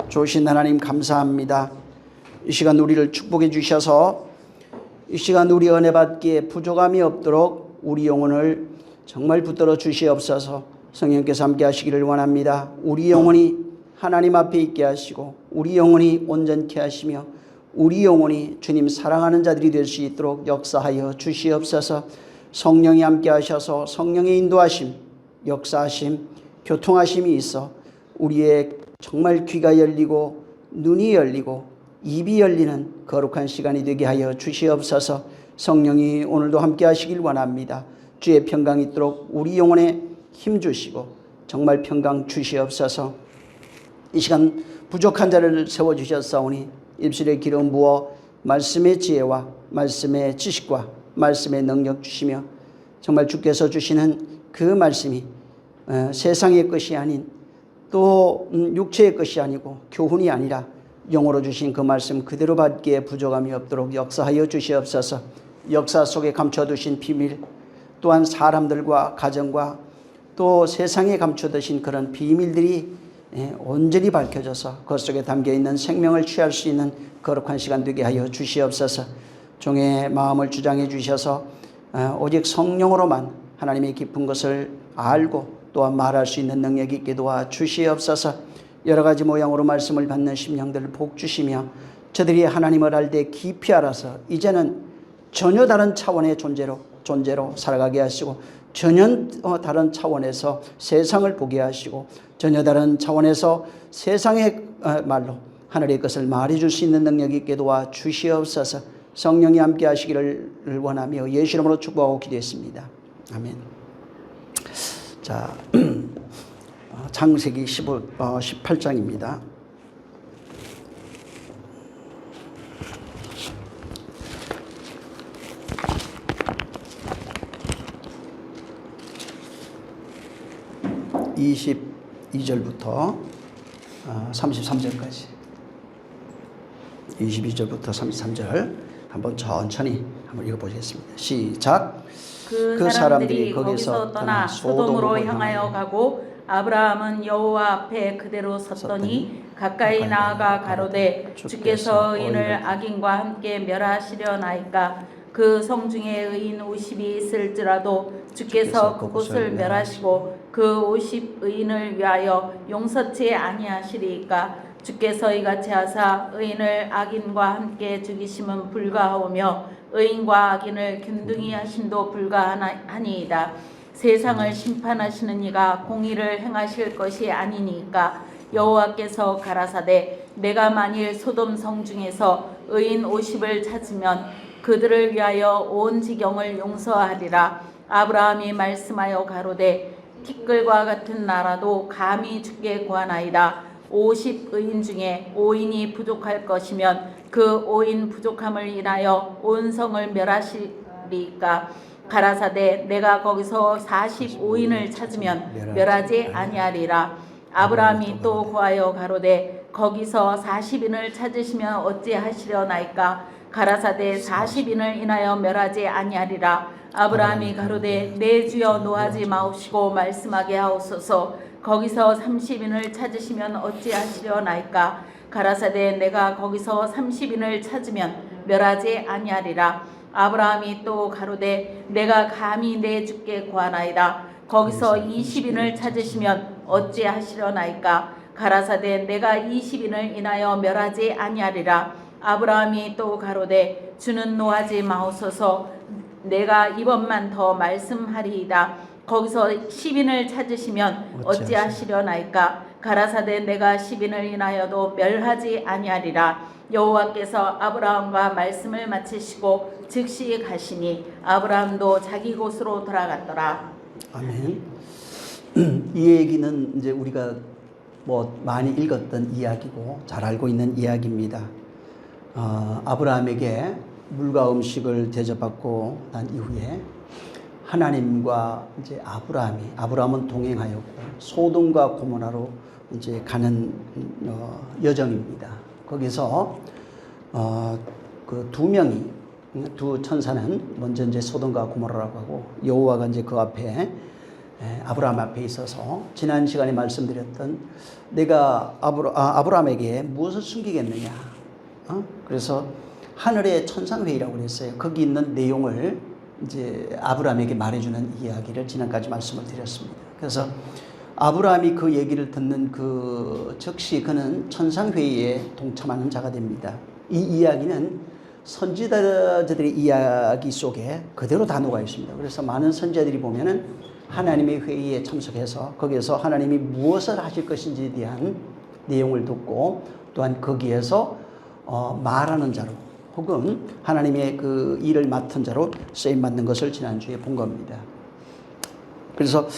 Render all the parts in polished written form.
좋으신 하나님 감사합니다. 이 시간 우리를 축복해 주셔서 이 시간 우리 은혜 받기에 부족함이 없도록 우리 영혼을 정말 붙들어 주시옵소서. 성령께서 함께 하시기를 원합니다. 우리 영혼이 하나님 앞에 있게 하시고 우리 영혼이 온전케 하시며 우리 영혼이 주님 사랑하는 자들이 될 수 있도록 역사하여 주시옵소서. 성령이 함께 하셔서 성령의 인도하심, 역사하심, 교통하심이 있어 우리의 정말 귀가 열리고 눈이 열리고 입이 열리는 거룩한 시간이 되게 하여 주시옵소서. 성령이 오늘도 함께 하시길 원합니다. 주의 평강이 있도록 우리 영혼에 힘 주시고 정말 평강 주시옵소서. 이 시간 부족한 자를 세워주셨사오니 입술에 기름 부어 말씀의 지혜와 말씀의 지식과 말씀의 능력 주시며 정말 주께서 주시는 그 말씀이 세상의 것이 아닌 또 육체의 것이 아니고 교훈이 아니라 영으로 주신 그 말씀 그대로 받기에 부족함이 없도록 역사하여 주시옵소서. 역사 속에 감춰두신 비밀 또한 사람들과 가정과 또 세상에 감춰두신 그런 비밀들이 온전히 밝혀져서 그 속에 담겨있는 생명을 취할 수 있는 거룩한 시간 되게 하여 주시옵소서. 종의 마음을 주장해 주셔서 오직 성령으로만 하나님의 깊은 것을 알고 또한 말할 수 있는 능력이 있게 도와 주시옵소서. 여러 가지 모양으로 말씀을 받는 심령들을 복 주시며 저들이 하나님을 알 때 깊이 알아서 이제는 전혀 다른 차원의 존재로 살아가게 하시고 전혀 다른 차원에서 세상을 보게 하시고 전혀 다른 차원에서 세상의 말로 하늘의 것을 말해줄 수 있는 능력이 있게 도와 주시옵소서. 성령이 함께 하시기를 원하며 예수 이름으로 축복하고 기도했습니다. 아멘. 자, 창세기 18장입니다. (22절부터) 33절까지 22절부터 33절 한번 천천히 한번 읽어보겠습니다. 시작. 그 사람들이 거기서 떠나 소돔으로 향하여 가고 아브라함은 여호와 앞에 그대로 섰더니 가까이 나아가 가로되 주께서 의인을 악인과 함께 멸하시려나이까. 그 성 중에 의인 50이 있을지라도 주께서 그곳을 멸하시고 그 50 의인을 위하여 용서치 아니하시리이까. 주께서 이같이 하사 의인을 악인과 함께 죽이심은 불가하오며 의인과 악인을 균등히 하심도 불가하니이다. 세상을 심판하시는 이가 공의를 행하실 것이 아니니까. 여호와께서 가라사대 내가 만일 소돔 성 중에서 의인 50을 찾으면 그들을 위하여 온 지경을 용서하리라. 아브라함이 말씀하여 가로되 티끌과 같은 나라도 감히 주께 구하나이다. 50 의인 중에 5인이 부족할 것이면 그 5인 부족함을 인하여 온 성을 멸하시리까. 가라사대 내가 거기서 45인을 찾으면 멸하지 아니하리라. 아브라함이 또 구하여 가로되 거기서 40인을 찾으시면 어찌하시려나이까. 가라사대 40인을 인하여 멸하지 아니하리라. 아브라함이 가로되 내 주여 노하지 마옵시고 말씀하게 하옵소서. 거기서 30인을 찾으시면 어찌하시려나이까. 가라사대 내가 거기서 30인을 찾으면 멸하지 아니하리라. 아브라함이 또 가로되 내가 감히 내 주께 구하나이다. 거기서 20인을 찾으시면 어찌하시려나이까. 가라사대 내가 20인을 인하여 멸하지 아니하리라. 아브라함이 또 가로되 주는 노하지 마옵소서. 내가 이번만 더 말씀하리이다. 거기서 10인을 찾으시면 어찌하시려나이까. 가라사대 내가 10인을 인하여도 멸하지 아니하리라. 여호와께서 아브라함과 말씀을 마치시고 즉시 가시니 아브라함도 자기 곳으로 돌아갔더라. 아멘. 이 얘기는 이제 우리가 많이 읽었던 이야기고 잘 알고 있는 이야기입니다. 아브라함에게 물과 음식을 대접받고 난 이후에 하나님과 이제 아브라함은 동행하였고 소돔과 고모라로 이제 가는 여정입니다. 거기서 그 두 천사는 먼저 이제 소돔과 고모라라고 하고 여호와가 이제 그 앞에 아브라함 앞에 있어서 지난 시간에 말씀드렸던 내가 아브라함에게 무엇을 숨기겠느냐. 그래서 하늘의 천상회의라고 그랬어요. 거기 있는 내용을 이제 아브라함에게 말해주는 이야기를 지난까지 말씀을 드렸습니다. 그래서 아브라함이 그 얘기를 듣는 그 즉시 그는 천상회의에 동참하는 자가 됩니다. 이 이야기는 선지자들의 이야기 속에 그대로 다 녹아 있습니다. 그래서 많은 선지자들이 보면은 하나님의 회의에 참석해서 거기에서 하나님이 무엇을 하실 것인지에 대한 내용을 듣고 또한 거기에서 말하는 자로 혹은 하나님의 그 일을 맡은 자로 쓰임받는 것을 지난주에 본 겁니다. 그래서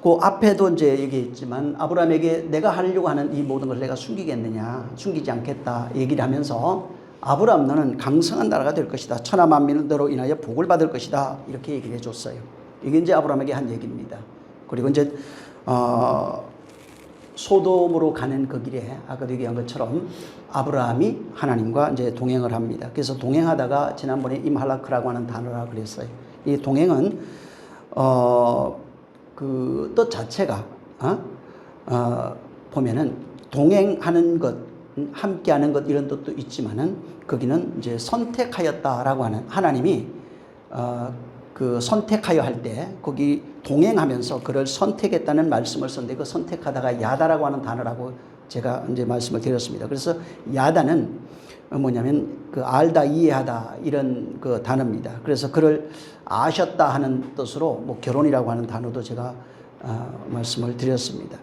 그 앞에도 이제 얘기했지만 아브라함에게 내가 하려고 하는 이 모든 걸 내가 숨기겠느냐, 숨기지 않겠다 얘기를 하면서 아브라함 너는 강성한 나라가 될 것이다. 천하 만민은 너로 인하여 복을 받을 것이다. 이렇게 얘기를 해줬어요. 이게 이제 아브라함에게 한 얘기입니다. 그리고 이제 소돔으로 가는 그 길에 아까도 얘기한 것처럼 아브라함이 하나님과 이제 동행을 합니다. 그래서 동행하다가 지난번에 임할라크라고 하는 단어라 그랬어요. 이 동행은 그 뜻 자체가 보면은 동행하는 것, 함께하는 것 이런 뜻도 있지만은 거기는 이제 선택하였다라고 하는 하나님이 그 선택하여 할 때 거기 동행하면서 그를 선택했다는 말씀을 썼는데 그 선택하다가 야다라고 하는 단어라고 제가 이제 말씀을 드렸습니다. 그래서 야다는 뭐냐면 그 알다 이해하다 이런 그 단어입니다. 그래서 그를 아셨다 하는 뜻으로 뭐 결혼이라고 하는 단어도 제가 말씀을 드렸습니다.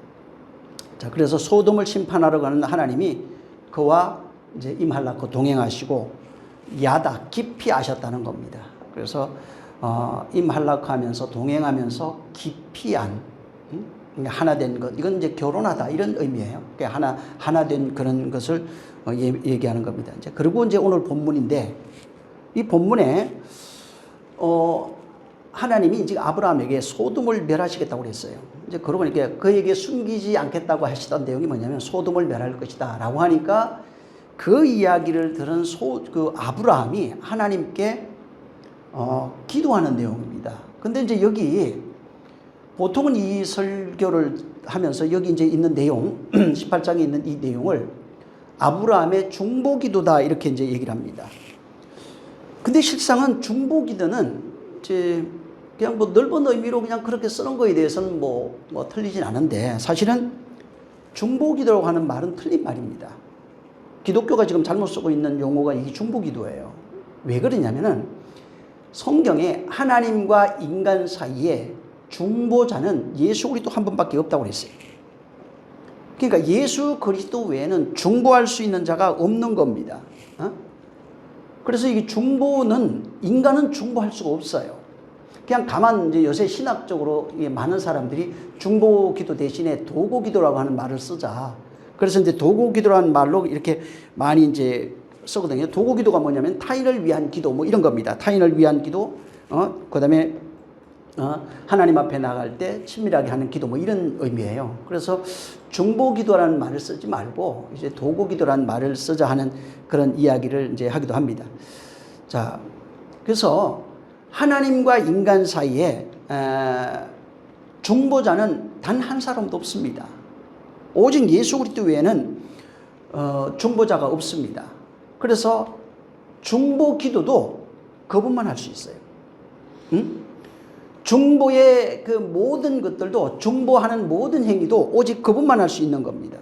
자, 그래서 소돔을 심판하러 가는 하나님이 그와 이제 임할라고 동행하시고 야다 깊이 아셨다는 겁니다. 그래서 임할라고 하면서 동행하면서 깊이 하나 된 것, 이건 이제 결혼하다 이런 의미예요. 그러니까 하나 된 그런 것을 얘기하는 겁니다. 이제 그리고 이제 오늘 본문인데 이 본문에 하나님이 이제 아브라함에게 소돔을 멸하시겠다고 그랬어요. 이제 그러고 보니까 그에게 숨기지 않겠다고 하시던 내용이 뭐냐면 소돔을 멸할 것이다라고 하니까 그 이야기를 들은 그 아브라함이 하나님께 기도하는 내용입니다. 근데 이제 여기 보통은 이 설교를 하면서 여기 이제 있는 내용 18장에 있는 이 내용을 아브라함의 중보기도다 이렇게 이제 얘기를 합니다. 근데 실상은 중보기도는 이제 그냥 뭐 넓은 의미로 그냥 그렇게 쓰는 거에 대해서는 뭐 틀리진 않은데 사실은 중보기도라고 하는 말은 틀린 말입니다. 기독교가 지금 잘못 쓰고 있는 용어가 이 중보기도예요. 왜 그러냐면은 성경에 하나님과 인간 사이에 중보자는 예수 그리스도 한 분밖에 없다고 그랬어요. 그러니까 예수 그리스도 외에는 중보할 수 있는 자가 없는 겁니다. 그래서 이게 중보는 인간은 중보할 수가 없어요. 그냥 다만 이제 요새 신학적으로 많은 사람들이 중보기도 대신에 도고기도라고 하는 말을 쓰자. 그래서 이제 도고기도라는 말로 이렇게 많이 이제 쓰거든요. 도고기도가 뭐냐면 타인을 위한 기도 뭐 이런 겁니다. 타인을 위한 기도, 그다음에 하나님 앞에 나갈 때 친밀하게 하는 기도 뭐 이런 의미예요. 그래서 중보기도라는 말을 쓰지 말고 이제 도고기도라는 말을 쓰자 하는 그런 이야기를 이제 하기도 합니다. 자, 그래서 하나님과 인간 사이에 중보자는 단 한 사람도 없습니다. 오직 예수 그리스도 외에는 중보자가 없습니다. 그래서 중보기도도 그분만 할 수 있어요. 중보의 그 모든 것들도 중보하는 모든 행위도 오직 그분만 할 수 있는 겁니다.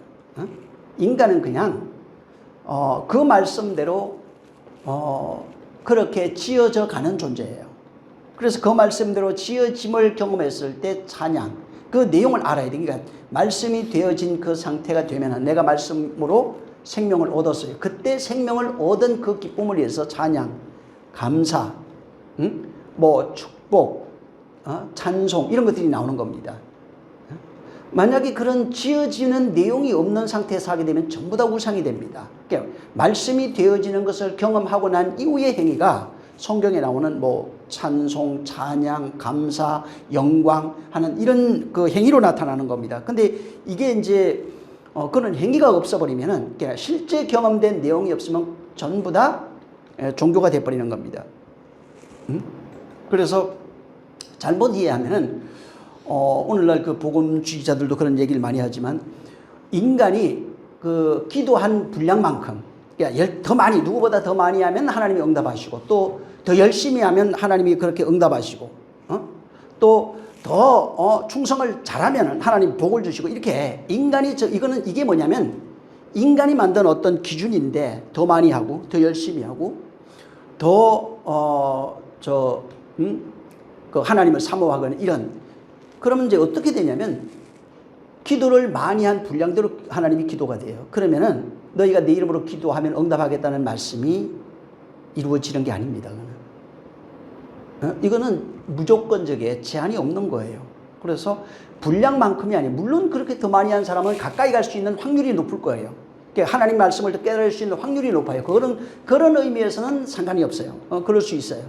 인간은 그냥 그 말씀대로 그렇게 지어져 가는 존재예요. 그래서 그 말씀대로 지어짐을 경험했을 때 찬양, 그 내용을 알아야 돼. 그러니까 말씀이 되어진 그 상태가 되면 내가 말씀으로 생명을 얻었어요. 그때 생명을 얻은 그 기쁨을 위해서 찬양, 감사, 뭐 축복, 찬송 이런 것들이 나오는 겁니다. 만약에 그런 지어지는 내용이 없는 상태에서 하게 되면 전부 다 우상이 됩니다. 그러니까 말씀이 되어지는 것을 경험하고 난 이후의 행위가 성경에 나오는 뭐 찬송, 찬양, 감사, 영광 하는 이런 그 행위로 나타나는 겁니다. 근데 이게 이제 그런 행위가 없어버리면은 그러니까 실제 경험된 내용이 없으면 전부 다 종교가 돼버리는 겁니다. 그래서 잘못 이해하면은 오늘날 그 복음주의자들도 그런 얘기를 많이 하지만 인간이 그 기도한 분량만큼 그러니까 더 많이 누구보다 더 많이 하면 하나님이 응답하시고 또 더 열심히 하면 하나님이 그렇게 응답하시고 또 더 충성을 잘하면 하나님 복을 주시고 이렇게 인간이 이게 뭐냐면 인간이 만든 어떤 기준인데 더 많이 하고 더 열심히 하고 더 그 하나님을 사모하거나 이런 그러면 이제 어떻게 되냐면 기도를 많이 한 분량대로 하나님이 기도가 돼요. 그러면은 너희가 내 이름으로 기도하면 응답하겠다는 말씀이 이루어지는 게 아닙니다. 이거는 무조건적에 제한이 없는 거예요. 그래서 분량만큼이 아니에요. 물론 그렇게 더 많이 한 사람은 가까이 갈 수 있는 확률이 높을 거예요. 그러니까 하나님 말씀을 더 깨달을 수 있는 확률이 높아요. 그런 의미에서는 상관이 없어요. 그럴 수 있어요.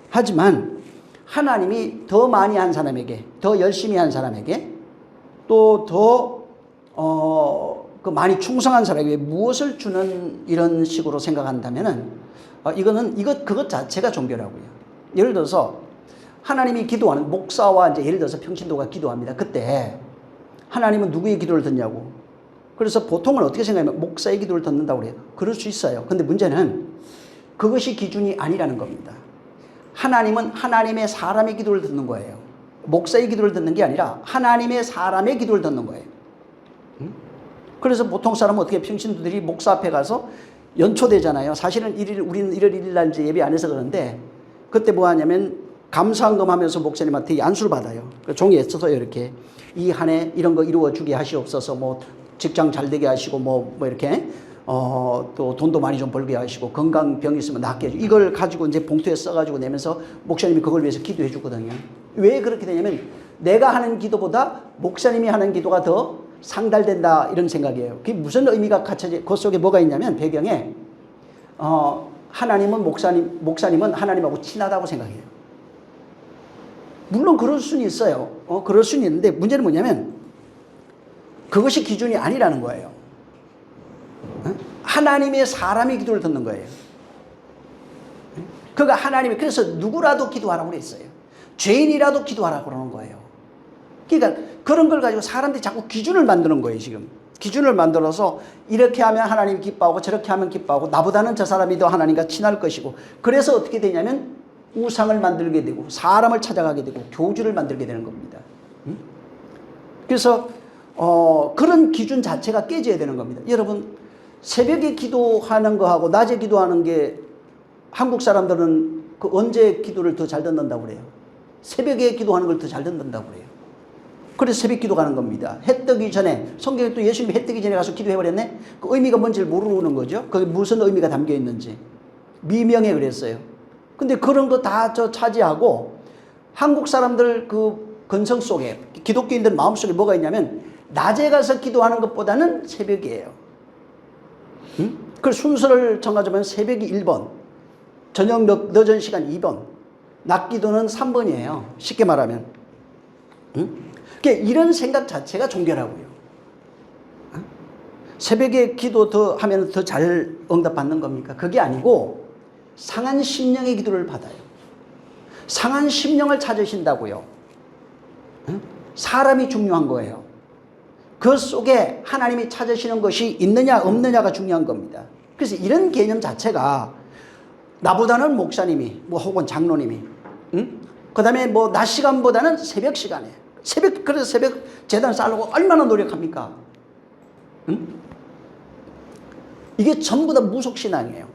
하지만 하나님이 더 많이 한 사람에게, 더 열심히 한 사람에게, 또 더 많이 충성한 사람에게 무엇을 주는 이런 식으로 생각한다면은 그것 자체가 종교라고요. 예를 들어서 하나님이 기도하는 목사와 이제 예를 들어서 평신도가 기도합니다. 그때 하나님은 누구의 기도를 듣냐고. 그래서 보통은 어떻게 생각하면 목사의 기도를 듣는다고 그래요. 그럴 수 있어요. 근데 문제는 그것이 기준이 아니라는 겁니다. 하나님은 하나님의 사람의 기도를 듣는 거예요. 목사의 기도를 듣는 게 아니라 하나님의 사람의 기도를 듣는 거예요. 그래서 보통 사람은 어떻게 평신도들이 목사 앞에 가서 연초되잖아요. 사실은 우리는 1월 1일 날 이제 예배 안 해서 그러는데 그때 뭐 하냐면 감사헌금 하면서 목사님한테 안수를 받아요. 그 종이에 써서 이렇게 이 한 해 이런 거 이루어주게 하시옵소서 뭐 직장 잘 되게 하시고 뭐 이렇게 또 돈도 많이 좀 벌게 하시고 건강병 있으면 낫게 해주고 이걸 가지고 이제 봉투에 써가지고 내면서 목사님이 그걸 위해서 기도해 주거든요. 왜 그렇게 되냐면 내가 하는 기도보다 목사님이 하는 기도가 더 상달된다 이런 생각이에요. 그게 무슨 의미가 갖춰져 그 속에 뭐가 있냐면 배경에 하나님은 목사님은 하나님하고 친하다고 생각해요. 물론 그럴 수는 있어요. 그럴 수는 있는데 문제는 뭐냐면 그것이 기준이 아니라는 거예요. 하나님의 사람의 기도를 듣는 거예요. 그가 하나님이 그래서 누구라도 기도하라고 그랬어요. 죄인이라도 하라고 그러는 거예요. 그러니까 그런 걸 가지고 사람들이 자꾸 기준을 만드는 거예요. 지금 기준을 만들어서 이렇게 하면 하나님이 기뻐하고 저렇게 하면 기뻐하고 나보다는 저 사람이 더 하나님과 친할 것이고 그래서 어떻게 되냐면 우상을 만들게 되고 사람을 찾아가게 되고 교주를 만들게 되는 겁니다. 그래서 그런 기준 자체가 깨져야 되는 겁니다. 여러분 새벽에 기도하는 거하고 낮에 기도하는 게 한국 사람들은 그 언제 기도를 더 잘 듣는다고 그래요? 새벽에 기도하는 걸 더 잘 듣는다고 그래요. 그래서 새벽 기도 가는 겁니다. 해 뜨기 전에 성경에 또 예수님이 해 뜨기 전에 가서 기도해버렸네? 그 의미가 뭔지를 모르는 거죠. 그게 무슨 의미가 담겨 있는지. 미명에 그랬어요. 근데 그런 거 다 차지하고 한국 사람들 그 근성 속에 기독교인들 마음속에 뭐가 있냐면 낮에 가서 기도하는 것보다는 새벽이에요. 그 순서를 정하자면 새벽이 1번, 저녁 늦은 시간 2번, 낮 기도는 3번이에요. 쉽게 말하면. 그러니까 이런 생각 자체가 종교라고요. 새벽에 기도 더 하면 더 잘 응답받는 겁니까? 그게 아니고 상한 심령의 기도를 받아요. 상한 심령을 찾으신다고요. 사람이 중요한 거예요. 그 속에 하나님이 찾으시는 것이 있느냐 없느냐가 중요한 겁니다. 그래서 이런 개념 자체가 나보다는 목사님이 혹은 장로님이 그 다음에 낮 시간보다는 새벽 시간에 그래서 새벽 제단 쌓으려고 얼마나 노력합니까? 이게 전부 다 무속신앙이에요.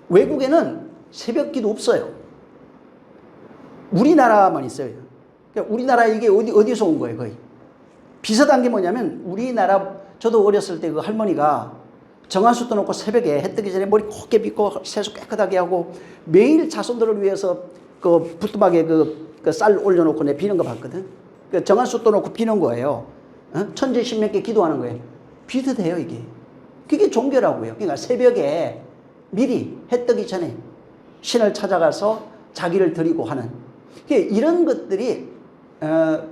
외국에는 새벽 기도 없어요. 우리나라만 있어요. 그러니까 우리나라 이게 어디서 온 거예요, 거의. 비슷한 게 뭐냐면 우리나라 저도 어렸을 때 그 할머니가 정한수 떠놓고 새벽에 해 뜨기 전에 머리 곱게 빗고 세수 깨끗하게 하고 매일 자손들을 위해서 그 부뚜막에 그 쌀 올려놓고 내 비는 거 봤거든. 그 정한수 떠놓고 비는 거예요. 천지신명께 기도하는 거예요. 비도 돼요, 이게. 그게 종교라고요. 그러니까 새벽에 미리 해 뜨기 전에 신을 찾아가서 자기를 드리고 하는. 이런 것들이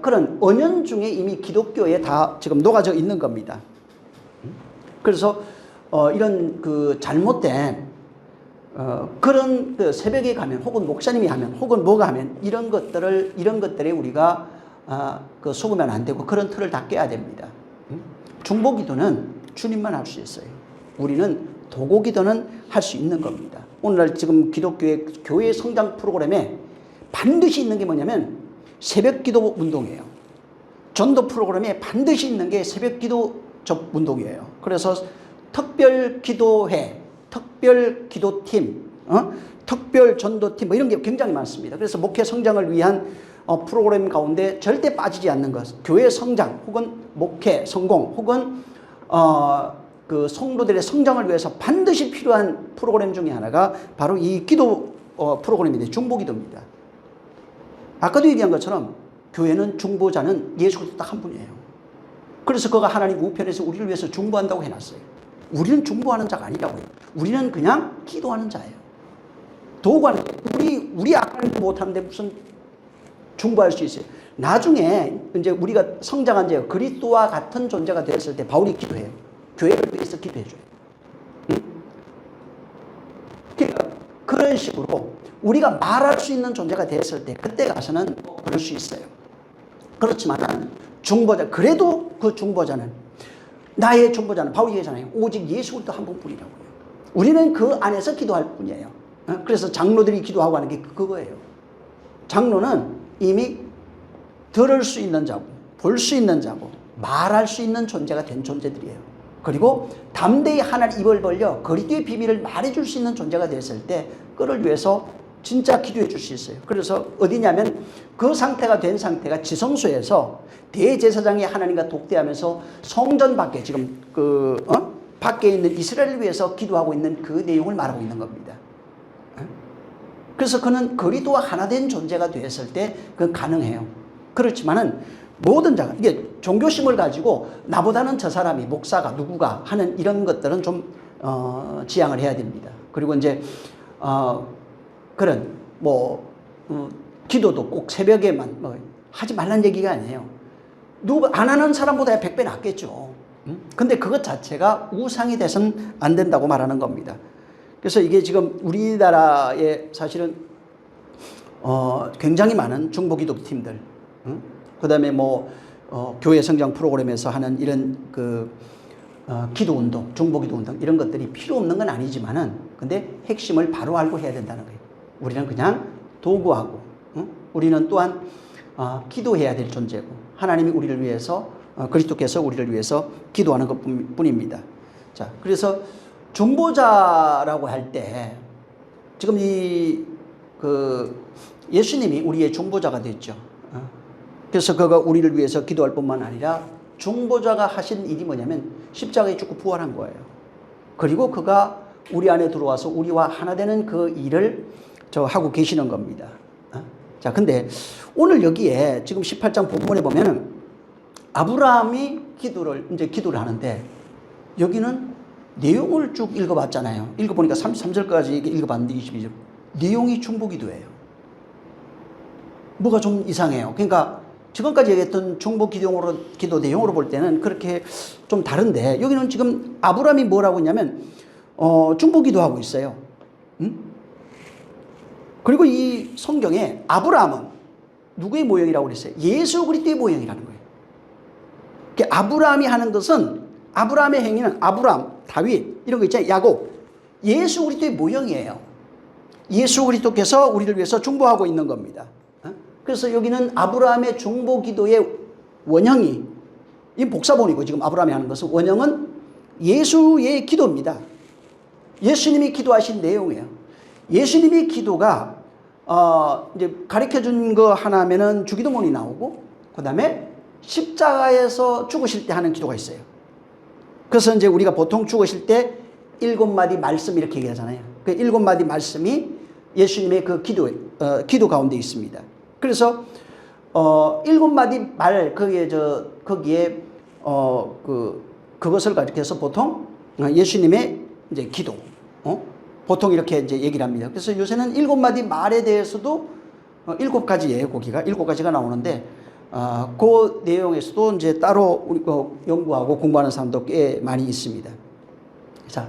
그런 언연중에 이미 기독교에 다 지금 녹아져 있는 겁니다. 그래서 이런 그 잘못된 그런 그 새벽에 가면 혹은 목사님이 하면 혹은 뭐가 하면 이런 것들에 우리가 그 속으면 안 되고 그런 틀을 다 깨야 됩니다. 중보기도는 주님만 할 수 있어요. 우리는 도고기도는 할 수 있는 겁니다. 오늘날 지금 기독교의 교회 성장 프로그램에 반드시 있는 게 뭐냐면 새벽기도 운동이에요. 전도 프로그램에 반드시 있는 게 새벽기도 운동이에요. 그래서 특별기도회, 특별기도팀, 특별 전도팀 뭐 이런 게 굉장히 많습니다. 그래서 목회 성장을 위한 프로그램 가운데 절대 빠지지 않는 것, 교회 성장 혹은 목회 성공 혹은 그 성도들의 성장을 위해서 반드시 필요한 프로그램 중에 하나가 바로 이 기도 프로그램인데 중보기도입니다. 아까도 얘기한 것처럼 교회는 중보자는 예수 그리스도 딱 한 분이에요. 그래서 그가 하나님 우편에서 우리를 위해서 중보한다고 해놨어요. 우리는 중보하는 자가 아니라고요. 우리는 그냥 기도하는 자예요. 도구하는 우리 아까는 못하는데 무슨 중보할 수 있어요. 나중에 이제 우리가 성장한 지 그리스도와 같은 존재가 되었을 때 바울이 기도해요. 교회를 위해서 기도해줘요. 그러니까 그런 식으로 우리가 말할 수 있는 존재가 되었을 때 그때 가서는 그럴 수 있어요. 그렇지만 중보자, 그래도 그 중보자는 나의 중보자는 바울이 얘기하잖아요. 오직 예수 그리스도 한 분뿐이라고요. 우리는 그 안에서 기도할 뿐이에요. 그래서 장로들이 기도하고 하는 게 그거예요. 장로는 이미 들을 수 있는 자고 볼 수 있는 자고 말할 수 있는 존재가 된 존재들이에요. 그리고 담대히 하나님 입을 벌려 그리스도의 비밀을 말해줄 수 있는 존재가 됐을 때 그를 위해서 진짜 기도해 줄 수 있어요. 그래서 어디냐면 그 상태가 된 상태가 지성소에서 대제사장이 하나님과 독대하면서 성전 밖에 지금 밖에 있는 이스라엘을 위해서 기도하고 있는 그 내용을 말하고 있는 겁니다. 그래서 그는 그리스도와 하나 된 존재가 되었을 때 그건 가능해요. 그렇지만은 모든 자가 이게 종교심을 가지고 나보다는 저 사람이 목사가 누구가 하는 이런 것들은 좀 지양을 해야 됩니다. 그리고 이제 그런 기도도 꼭 새벽에만 하지 말란 얘기가 아니에요. 누구 안 하는 사람보다 100배 낫겠죠. 근데 그것 자체가 우상이 돼서는 안 된다고 말하는 겁니다. 그래서 이게 지금 우리나라에 사실은 굉장히 많은 중보기도 팀들, 그다음에 교회 성장 프로그램에서 하는 이런 기도 운동, 중보기도 운동 이런 것들이 필요 없는 건 아니지만은 근데 핵심을 바로 알고 해야 된다는 거예요. 우리는 그냥 도구하고, 우리는 또한 기도해야 될 존재고 하나님이 우리를 위해서 그리스도께서 우리를 위해서 기도하는 것뿐입니다. 자, 그래서 중보자라고 할 때 지금 예수님이 우리의 중보자가 됐죠. 그래서 그가 우리를 위해서 기도할 뿐만 아니라 중보자가 하신 일이 뭐냐면 십자가에 죽고 부활한 거예요. 그리고 그가 우리 안에 들어와서 우리와 하나 되는 그 일을 하고 계시는 겁니다. 자, 근데 오늘 여기에 지금 18장 본문에 보면은 아브라함이 기도를 하는데 여기는 내용을 쭉 읽어봤잖아요. 읽어보니까 33절까지 읽어봤는데 22절. 내용이 중보기도예요. 뭐가 좀 이상해요. 그러니까 지금까지 얘기했던 중보기도 내용으로 볼 때는 그렇게 좀 다른데 여기는 지금 아브라함이 뭐라고 했냐면 중보기도하고 있어요. 그리고 이 성경에 아브라함은 누구의 모형이라고 그랬어요? 예수 그리스도의 모형이라는 거예요. 그러니까 아브라함이 하는 것은 아브라함의 행위는 아브라함, 다윗 이런 거 있잖아요. 야곱. 예수 그리스도의 모형이에요. 예수 그리스도께서 우리를 위해서 중보하고 있는 겁니다. 그래서 여기는 아브라함의 중보기도의 원형이 이 복사본이고 지금 아브라함이 하는 것은 원형은 예수의 기도입니다. 예수님이 기도하신 내용이에요. 예수님의 기도가 이제 가르쳐 준 거 하나면은 주기도문이 나오고 그다음에 십자가에서 죽으실 때 하는 기도가 있어요. 그래서 이제 우리가 보통 죽으실 때 7마디 말씀 이렇게 얘기하잖아요. 그 7마디 말씀이 예수님의 그 기도 가운데 있습니다. 그래서 7마디 말 거기에 그것을 가리켜서 보통 예수님의 이제 기도 보통 이렇게 이제 얘기를 합니다. 그래서 요새는 7마디 말에 대해서도 7가지예요. 거기가 7가지가 나오는데 그 내용에서도 이제 따로 우리 연구하고 공부하는 사람도 꽤 많이 있습니다. 자,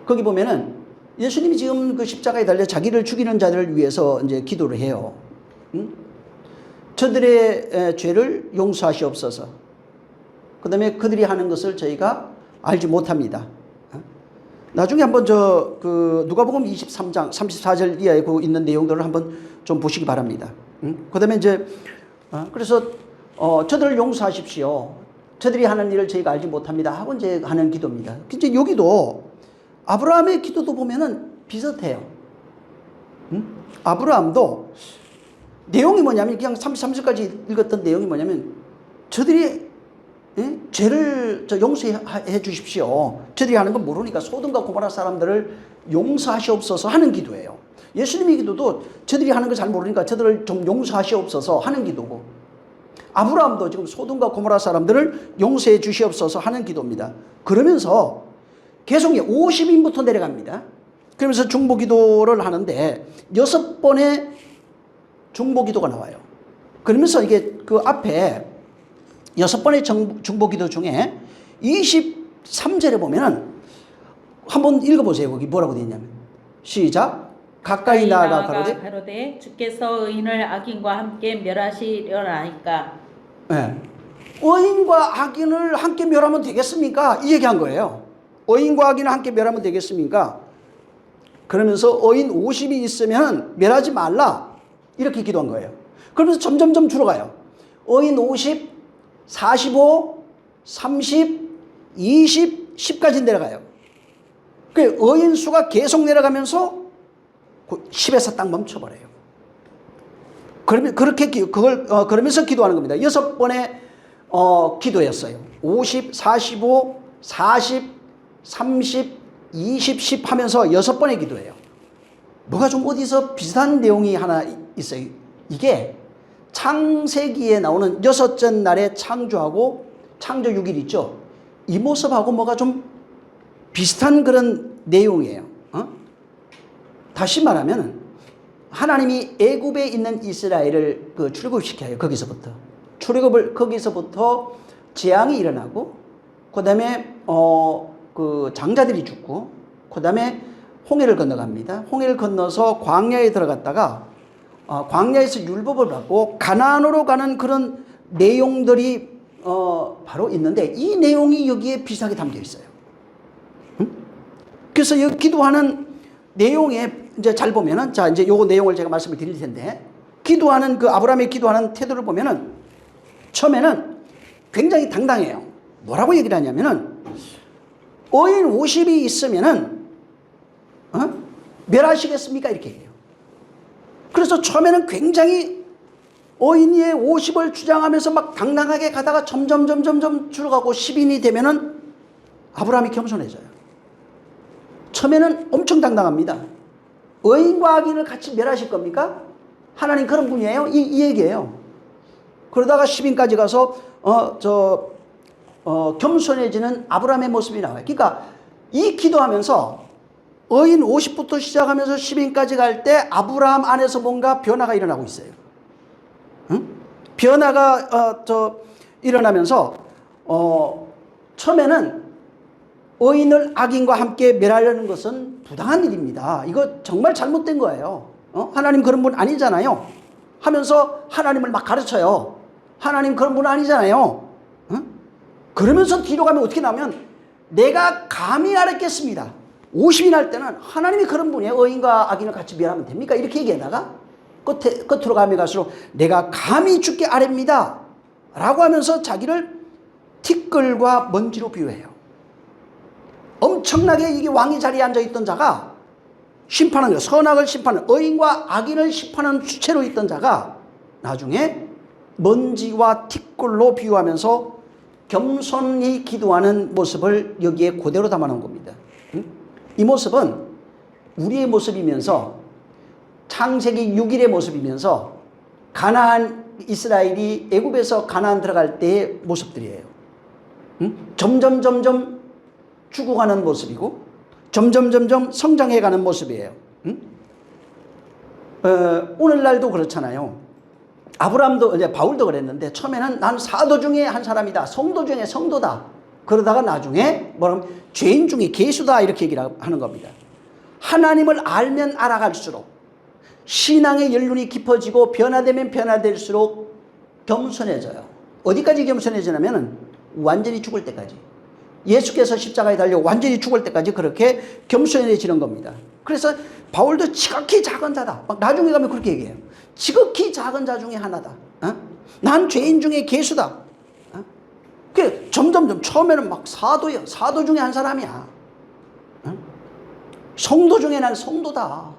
거기 보면은 예수님이 지금 그 십자가에 달려 자기를 죽이는 자들을 위해서 이제 기도를 해요. 저들의 죄를 용서하시옵소서. 그 다음에 그들이 하는 것을 저희가 알지 못합니다. 나중에 한번 누가복음 23장 34절 이하에 있는 내용들을 한번 좀 보시기 바랍니다. 그 다음에 이제 그래서 저들을 용서하십시오. 저들이 하는 일을 저희가 알지 못합니다 하고 이제 하는 기도입니다. 이제 여기도 아브라함의 기도도 보면은 비슷해요. 아브라함도 내용이 뭐냐면 그냥 33절까지 읽었던 내용이 뭐냐면 저들이 죄를 용서해 주십시오. 저들이 하는 건 모르니까 소돔과 고모라 사람들을 용서하시옵소서 하는 기도예요. 예수님의 기도도 저들이 하는 걸 잘 모르니까 저들을 좀 용서하시옵소서 하는 기도고, 아브라함도 지금 소돔과 고모라 사람들을 용서해 주시옵소서 하는 기도입니다. 그러면서 계속 50인부터 내려갑니다. 그러면서 중보기도를 하는데 6번의 중보기도가 나와요. 그러면서 이게 그 앞에 6번의 중보기도 중에 23절에 보면은 한번 읽어보세요. 거기 뭐라고 되어 있냐면, 시작. 가까이 나아가 가로되 주께서 의인을 악인과 함께 멸하시려나이까. 네. 의인과 악인을 함께 멸하면 되겠습니까? 이 얘기한 거예요. 의인과 악인을 함께 멸하면 되겠습니까? 그러면서 의인 50이 있으면 멸하지 말라 이렇게 기도한 거예요. 그러면서 점점점 줄어가요. 의인 50, 45, 30, 20, 10까지 내려가요. 그 의인 수가 계속 내려가면서 10에서 딱 멈춰버려요. 그러면서 기도하는 겁니다. 6번의 기도였어요. 50, 45, 40, 30, 20, 10 하면서 6번의 기도예요. 뭐가 좀 어디서 비슷한 내용이 하나 있어요. 이게 창세기에 나오는 6째 날에 창조하고 창조 6일 있죠. 이 모습하고 뭐가 좀 비슷한 그런 내용이에요. 다시 말하면 하나님이 애굽에 있는 이스라엘을 출애굽시켜요. 거기서부터 재앙이 일어나고, 그 다음에 장자들이 죽고, 그 다음에 홍해를 건너갑니다. 홍해를 건너서 광야에 들어갔다가 광야에서 율법을 받고 가나안으로 가는 그런 내용들이 바로 있는데, 이 내용이 여기에 비슷하게 담겨 있어요. 그래서 여기 기도하는 내용에 이제 잘 보면은, 자, 이제 요 내용을 제가 말씀을 드릴 텐데, 기도하는 아브라함의 기도하는 태도를 보면은 처음에는 굉장히 당당해요. 뭐라고 얘기를 하냐면은, 의인 50이 있으면은 멸하시겠습니까? 이렇게 얘기해요. 그래서 처음에는 굉장히 의인이 50을 주장하면서 막 당당하게 가다가 점점 줄어가고 10인이 되면은 아브라함이 겸손해져요. 처음에는 엄청 당당합니다. 의인과 악인을 같이 멸하실 겁니까? 하나님 그런 분이에요? 이 얘기예요. 그러다가 10인까지 가서 겸손해지는 아브라함의 모습이 나와요. 그러니까 이 기도하면서 의인 50부터 시작하면서 10인까지 갈 때 아브라함 안에서 뭔가 변화가 일어나고 있어요. 변화가 일어나면서 처음에는 의인을 악인과 함께 멸하려는 것은 부당한 일입니다. 이거 정말 잘못된 거예요. 하나님 그런 분 아니잖아요. 하면서 하나님을 막 가르쳐요. 하나님 그런 분 아니잖아요. 그러면서 뒤로 가면 어떻게 나면, 내가 감히 알았겠습니다. 50인 할 때는 하나님이 그런 분이에요. 의인과 악인을 같이 멸하면 됩니까? 이렇게 얘기하다가 끝으로 가면 갈수록 내가 감히 주께 아뢰입니다 라고 하면서 자기를 티끌과 먼지로 비유해요. 엄청나게 이게 왕의 자리에 앉아있던 자가 심판하는 거예요. 선악을 심판하는, 의인과 악인을 심판하는 주체로 있던 자가 나중에 먼지와 티끌로 비유하면서 겸손히 기도하는 모습을 여기에 그대로 담아놓은 겁니다. 이 모습은 우리의 모습이면서 창세기 6일의 모습이면서 가나안, 이스라엘이 애굽에서 가나안 들어갈 때의 모습들이에요. 점점 죽어가는 모습이고 점점 성장해가는 모습이에요. 오늘날도 그렇잖아요. 아브라함도, 이제 바울도 그랬는데, 처음에는 난 사도 중에 한 사람이다, 성도 중에 성도다. 그러다가 나중에 뭐라면 죄인 중에 괴수다 이렇게 얘기를 하는 겁니다. 하나님을 알면 알아갈수록 신앙의 연륜이 깊어지고 변화되면 변화될수록 겸손해져요. 어디까지 겸손해지냐면은 완전히 죽을 때까지. 예수께서 십자가에 달려 완전히 죽을 때까지 그렇게 겸손해지는 겁니다. 그래서 바울도 지극히 작은 자다. 막 나중에 가면 그렇게 얘기해요. 지극히 작은 자 중에 하나다. 난 죄인 중에 개수다. 그 점점점 처음에는 막 사도야. 사도 중에 한 사람이야. 성도 중에 난 성도다.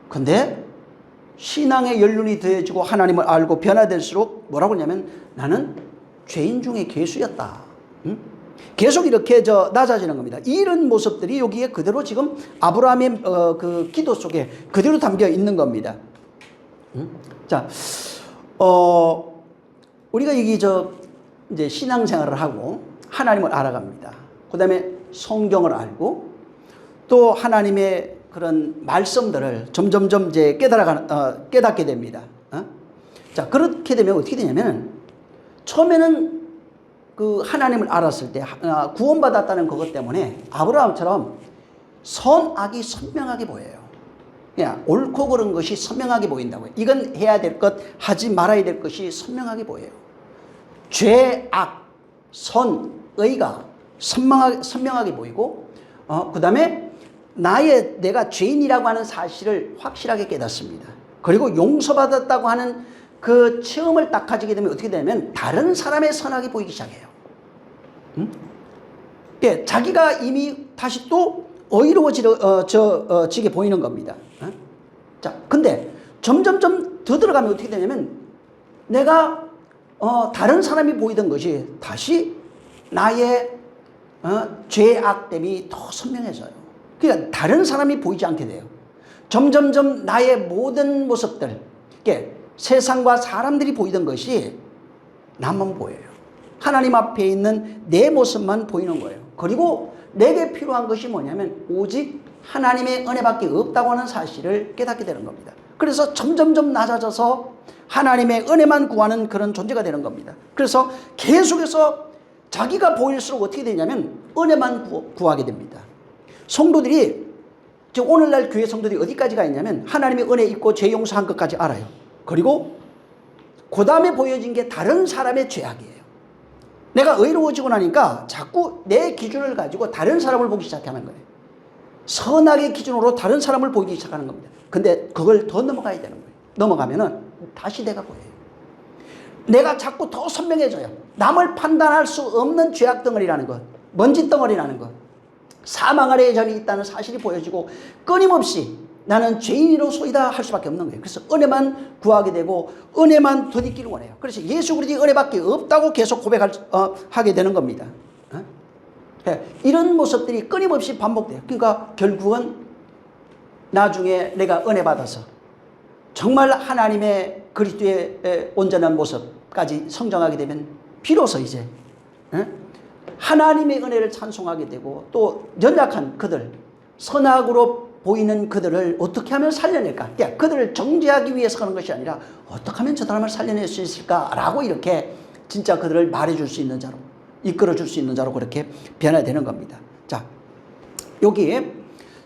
근데 신앙의 연륜이 더해지고 하나님을 알고 변화될수록 뭐라고 하냐면 나는 죄인 중에 개수였다. 계속 이렇게 낮아지는 겁니다. 이런 모습들이 여기에 그대로 지금 아브라함의 그 기도 속에 그대로 담겨 있는 겁니다. 자, 우리가 여기 이제 신앙생활을 하고 하나님을 알아갑니다. 그 다음에 성경을 알고 또 하나님의 그런 말씀들을 점점점 이제 깨닫게 됩니다. 자, 그렇게 되면 어떻게 되냐면 처음에는 그 하나님을 알았을 때 구원받았다는 그것 때문에 아브라함처럼 선악이 선명하게 보여요. 그냥 옳고 그른 것이 선명하게 보인다고요. 이건 해야 될 것, 하지 말아야 될 것이 선명하게 보여요. 죄, 악, 선, 의가 선명하게 보이고 그 다음에 내가 죄인이라고 하는 사실을 확실하게 깨닫습니다. 그리고 용서받았다고 하는 그 체험을 딱 가지게 되면 어떻게 되냐면 다른 사람의 선악이 보이기 시작해요. 예, 자기가 이미 다시 또 의로워지게 보이는 겁니다. 자, 근데 점점점 더 들어가면 어떻게 되냐면 내가 다른 사람이 보이던 것이 다시 나의 죄악됨이 더 선명해져요. 그러니까 다른 사람이 보이지 않게 돼요. 점점점 나의 모든 모습들, 세상과 사람들이 보이던 것이 나만 보여요. 하나님 앞에 있는 내 모습만 보이는 거예요. 그리고 내게 필요한 것이 뭐냐면 오직 하나님의 은혜밖에 없다고 하는 사실을 깨닫게 되는 겁니다. 그래서 점점점 낮아져서 하나님의 은혜만 구하는 그런 존재가 되는 겁니다. 그래서 계속해서 자기가 보일수록 어떻게 되냐면 은혜만 구하게 됩니다. 성도들이 즉 오늘날 교회 성도들이 어디까지 가 있냐면 하나님의 은혜 있고 죄 용서한 것까지 알아요. 그리고 그 다음에 보여진 게 다른 사람의 죄악이에요. 내가 의로워지고 나니까 자꾸 내 기준을 가지고 다른 사람을 보기 시작하는 거예요. 선악의 기준으로 다른 사람을 보기 시작하는 겁니다. 근데 그걸 더 넘어가야 되는 거예요. 넘어가면은 다시 내가 보여요. 내가 자꾸 더 선명해져요. 남을 판단할 수 없는 죄악 덩어리라는 것, 먼지 덩어리라는 것, 사망 아래에 저리 있다는 사실이 보여지고 끊임없이 나는 죄인으로소이다 할 수밖에 없는 거예요. 그래서 은혜만 구하게 되고 은혜만 더디기를 원해요. 그래서 예수 그리스도의 은혜밖에 없다고 계속 고백하게 되는 겁니다. 이런 모습들이 끊임없이 반복돼요. 그러니까 결국은 나중에 내가 은혜 받아서 정말 하나님의 그리스도의 온전한 모습까지 성장하게 되면 비로소 이제 하나님의 은혜를 찬송하게 되고 또 연약한 그들, 선악으로 보이는 그들을 어떻게 하면 살려낼까? 그러니까 그들을 정죄하기 위해서 하는 것이 아니라 어떻게 하면 저 사람을 살려낼 수 있을까라고 이렇게 진짜 그들을 말해줄 수 있는 자로, 이끌어줄 수 있는 자로 그렇게 변화되는 겁니다. 자, 여기에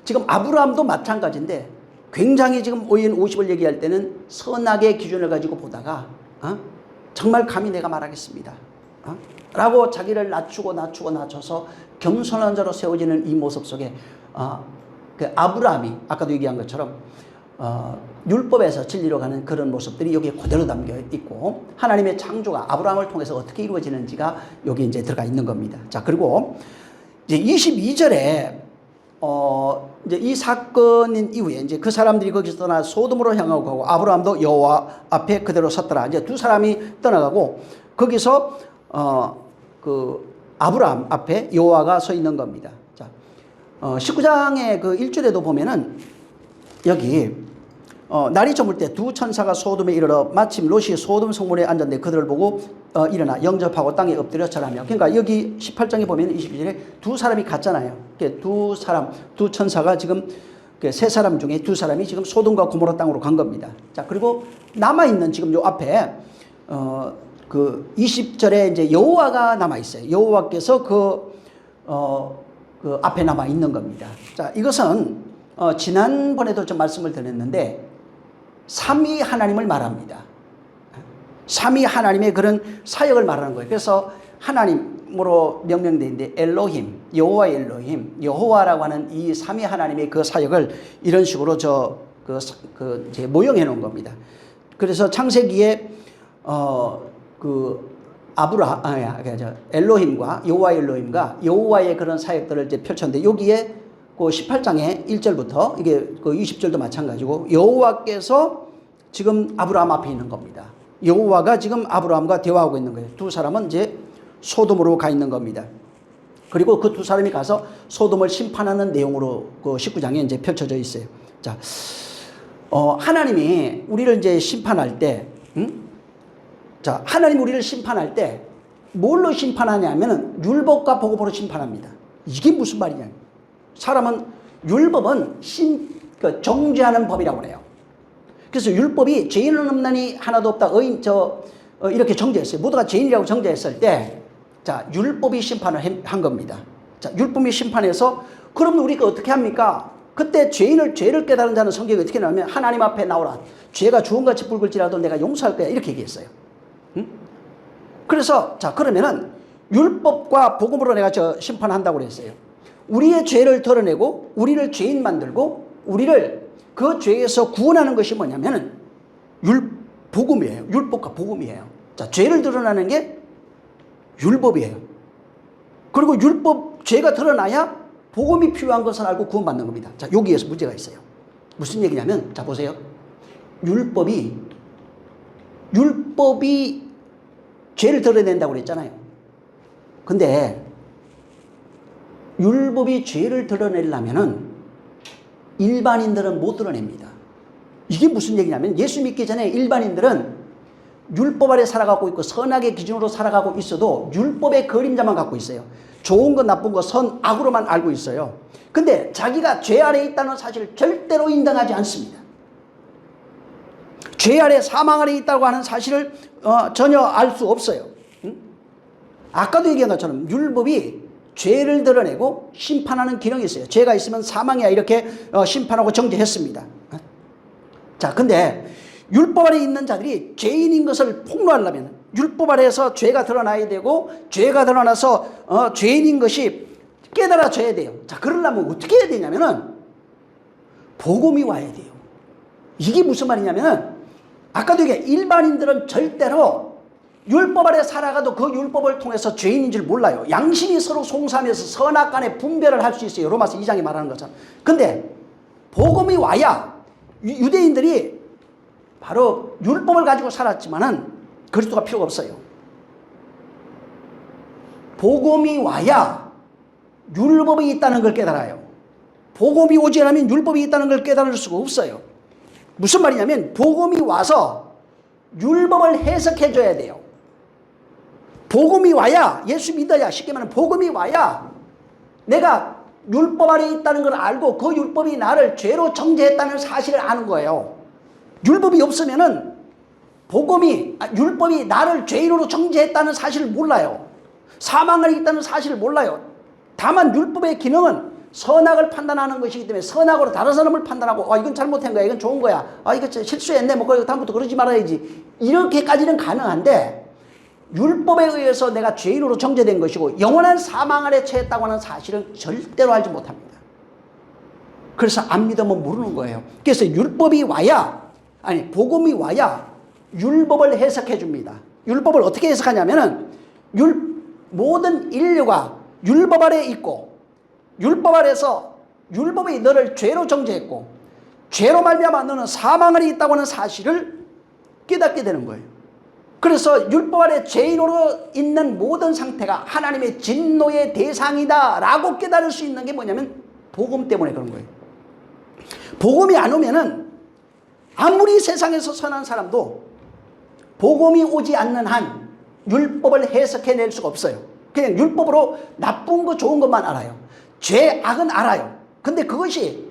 지금 아브라함도 마찬가지인데 굉장히 지금 5인 50을 얘기할 때는 선악의 기준을 가지고 보다가 정말 감히 내가 말하겠습니다. 라고 자기를 낮춰서 겸손한 자로 세워지는 이 모습 속에 그 아브라함이 아까도 얘기한 것처럼 율법에서 진리로 가는 그런 모습들이 여기에 그대로 담겨 있고 하나님의 창조가 아브라함을 통해서 어떻게 이루어지는지가 여기 이제 들어가 있는 겁니다. 자, 그리고 이제 22절에 이제 이 사건인 이후에 이제 그 사람들이 거기서 떠나 소돔으로 향하고 가고 아브라함도 여호와 앞에 그대로 섰더라. 이제 두 사람이 떠나가고 거기서 그 아브라함 앞에 여호와가 서 있는 겁니다. 자, 19장의 그 1절에도 보면은 여기 날이 저물 때 두 천사가 소돔에 이르러 마침 롯이 소돔 성문에 앉았는데 그들을 보고 일어나 영접하고 땅에 엎드려 절하며. 그러니까 여기 18장에 보면 22절에 두 사람이 갔잖아요. 두 천사가 지금 세 사람 중에 두 사람이 지금 소돔과 고모라 땅으로 간 겁니다. 자, 그리고 남아있는 지금 요 앞에 그 20절에 이제 여호와가 남아 있어요. 여호와께서 그 앞에 남아 있는 겁니다. 자, 이것은 지난번에도 좀 말씀을 드렸는데 삼위 하나님을 말합니다. 삼위 하나님의 그런 사역을 말하는 거예요. 그래서 하나님으로 명명되어 있는데 엘로힘, 여호와 엘로힘, 여호와라고 하는 이 삼위 하나님의 그 사역을 이런 식으로 이제 모형해 놓은 겁니다. 그래서 창세기에 엘로힘과 여호와 엘로힘과 여호와의 그런 사역들을 이제 펼쳤는데 여기에 그 18장의 1절부터 이게 그 20절도 마찬가지고 여호와께서 지금 아브라함 앞에 있는 겁니다. 여호와가 지금 아브라함과 대화하고 있는 거예요. 두 사람은 이제 소돔으로 가 있는 겁니다. 그리고 그 두 사람이 가서 소돔을 심판하는 내용으로 그 19장에 이제 펼쳐져 있어요. 자, 하나님이 우리를 이제 심판할 때, 자, 하나님 우리를 심판할 때 뭘로 심판하냐면은 율법과 복음으로 심판합니다. 이게 무슨 말이냐? 사람은 율법은 정죄하는 법이라고 그래요. 그래서 율법이 죄인은 없나니 하나도 없다. 이렇게 정죄했어요. 모두가 죄인이라고 정죄했을 때, 자, 율법이 심판을 한 겁니다. 자, 율법이 심판해서, 그러면 우리가 어떻게 합니까? 그때 죄를 깨달은 자는 성경이 어떻게 나오면 하나님 앞에 나오라. 죄가 주홍같이 붉을지라도 내가 용서할 거야. 이렇게 얘기했어요. 그래서, 자, 그러면은 율법과 복음으로 내가 심판한다고 그랬어요. 우리의 죄를 드러내고, 우리를 죄인 만들고, 우리를 그 죄에서 구원하는 것이 뭐냐면은 복음이에요. 율법과 복음이에요. 자, 죄를 드러나는 게 율법이에요. 그리고 죄가 드러나야 복음이 필요한 것을 알고 구원받는 겁니다. 자, 여기에서 문제가 있어요. 무슨 얘기냐면, 자, 보세요. 율법이 죄를 드러낸다고 그랬잖아요. 근데 율법이 죄를 드러내려면은 일반인들은 못 드러냅니다. 이게 무슨 얘기냐면 예수 믿기 전에 일반인들은 율법 아래 살아가고 있고 선악의 기준으로 살아가고 있어도 율법의 그림자만 갖고 있어요. 좋은 것, 나쁜 것, 선, 악으로만 알고 있어요. 근데 자기가 죄 아래 있다는 사실을 절대로 인정하지 않습니다. 죄 아래, 사망 아래 있다고 하는 사실을 전혀 알 수 없어요. 아까도 얘기한 것처럼 율법이 죄를 드러내고 심판하는 기능이 있어요. 죄가 있으면 사망이야 이렇게 심판하고 정죄했습니다. 자, 근데 율법 아래 있는 자들이 죄인인 것을 폭로하려면 율법 아래에서 죄가 드러나야 되고 죄가 드러나서 죄인인 것이 깨달아져야 돼요. 자, 그러려면 어떻게 해야 되냐면은 복음이 와야 돼요. 이게 무슨 말이냐면은 아까도 얘기해 일반인들은 절대로 율법 아래 살아가도 그 율법을 통해서 죄인인 줄 몰라요. 양심이 서로 송사하면서 선악 간에 분별을 할 수 있어요. 로마서 2장이 말하는 것처럼. 근데 복음이 와야 유대인들이 바로 율법을 가지고 살았지만은 그리스도가 필요가 없어요. 복음이 와야 율법이 있다는 걸 깨달아요. 복음이 오지 않으면 율법이 있다는 걸 깨달을 수가 없어요. 무슨 말이냐면 복음이 와서 율법을 해석해 줘야 돼요. 복음이 와야, 예수 믿어야, 쉽게 말하면 복음이 와야 내가 율법 아래 있다는 걸 알고 그 율법이 나를 죄로 정죄했다는 사실을 아는 거예요. 율법이 없으면은 율법이 나를 죄인으로 정죄했다는 사실을 몰라요. 사망 아래 있다는 사실을 몰라요. 다만 율법의 기능은 선악을 판단하는 것이기 때문에 선악으로 다른 사람을 판단하고 이건 잘못한 거야, 이건 좋은 거야, 이거 실수했네, 다음부터 그러지 말아야지, 이렇게까지는 가능한데 율법에 의해서 내가 죄인으로 정죄된 것이고 영원한 사망 아래 처했다고 하는 사실은 절대로 알지 못합니다. 그래서 안 믿으면 모르는 거예요. 그래서 복음이 와야 율법을 해석해 줍니다. 율법을 어떻게 해석하냐면은 모든 인류가 율법 아래 있고 율법 아래서 율법이 너를 죄로 정죄했고 죄로 말미암아 너는 사망 아래 있다고 하는 사실을 깨닫게 되는 거예요. 그래서 율법 아래 죄인으로 있는 모든 상태가 하나님의 진노의 대상이다 라고 깨달을 수 있는 게 뭐냐면 복음 때문에 그런 거예요. 복음이 안 오면은 아무리 세상에서 선한 사람도 복음이 오지 않는 한 율법을 해석해낼 수가 없어요. 그냥 율법으로 나쁜 거 좋은 것만 알아요. 죄, 악은 알아요. 근데 그것이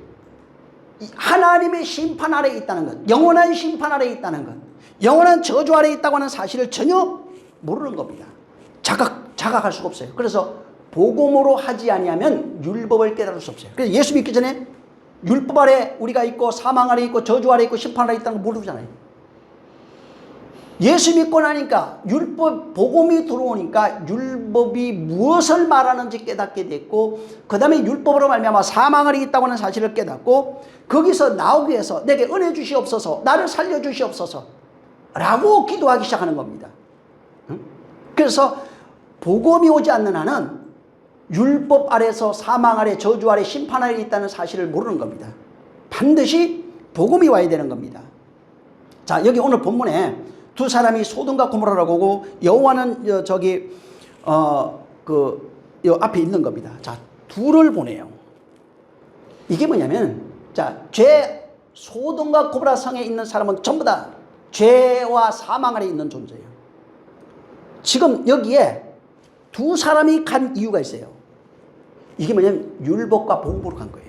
하나님의 심판 아래 있다는 것, 영원한 심판 아래 있다는 것, 영원한 저주 아래 있다고 하는 사실을 전혀 모르는 겁니다. 자각할 수가 없어요. 그래서 복음으로 하지 아니하면 율법을 깨달을 수 없어요. 그래서 예수 믿기 전에 율법 아래 우리가 있고 사망 아래 있고 저주 아래 있고 심판 아래 있다는 거 모르잖아요. 예수 믿고 나니까 율법 복음이 들어오니까 율법이 무엇을 말하는지 깨닫게 됐고, 그 다음에 율법으로 말미암아 사망을 있다고 하는 사실을 깨닫고, 거기서 나오기 위해서 내게 은혜 주시옵소서, 나를 살려 주시옵소서 라고 기도하기 시작하는 겁니다. 그래서 복음이 오지 않는 한은 율법 아래서 사망 아래, 저주 아래, 심판 아래 있다는 사실을 모르는 겁니다. 반드시 복음이 와야 되는 겁니다. 자, 여기 오늘 본문에 두 사람이 소돔과 고모라라고 하고, 여호와는 요 앞에 있는 겁니다. 자, 둘을 보내요. 이게 뭐냐면, 자, 소돔과 고모라 성에 있는 사람은 전부 다 죄와 사망 아래 있는 존재예요. 지금 여기에 두 사람이 간 이유가 있어요. 이게 뭐냐면 율법과 복음으로 간 거예요.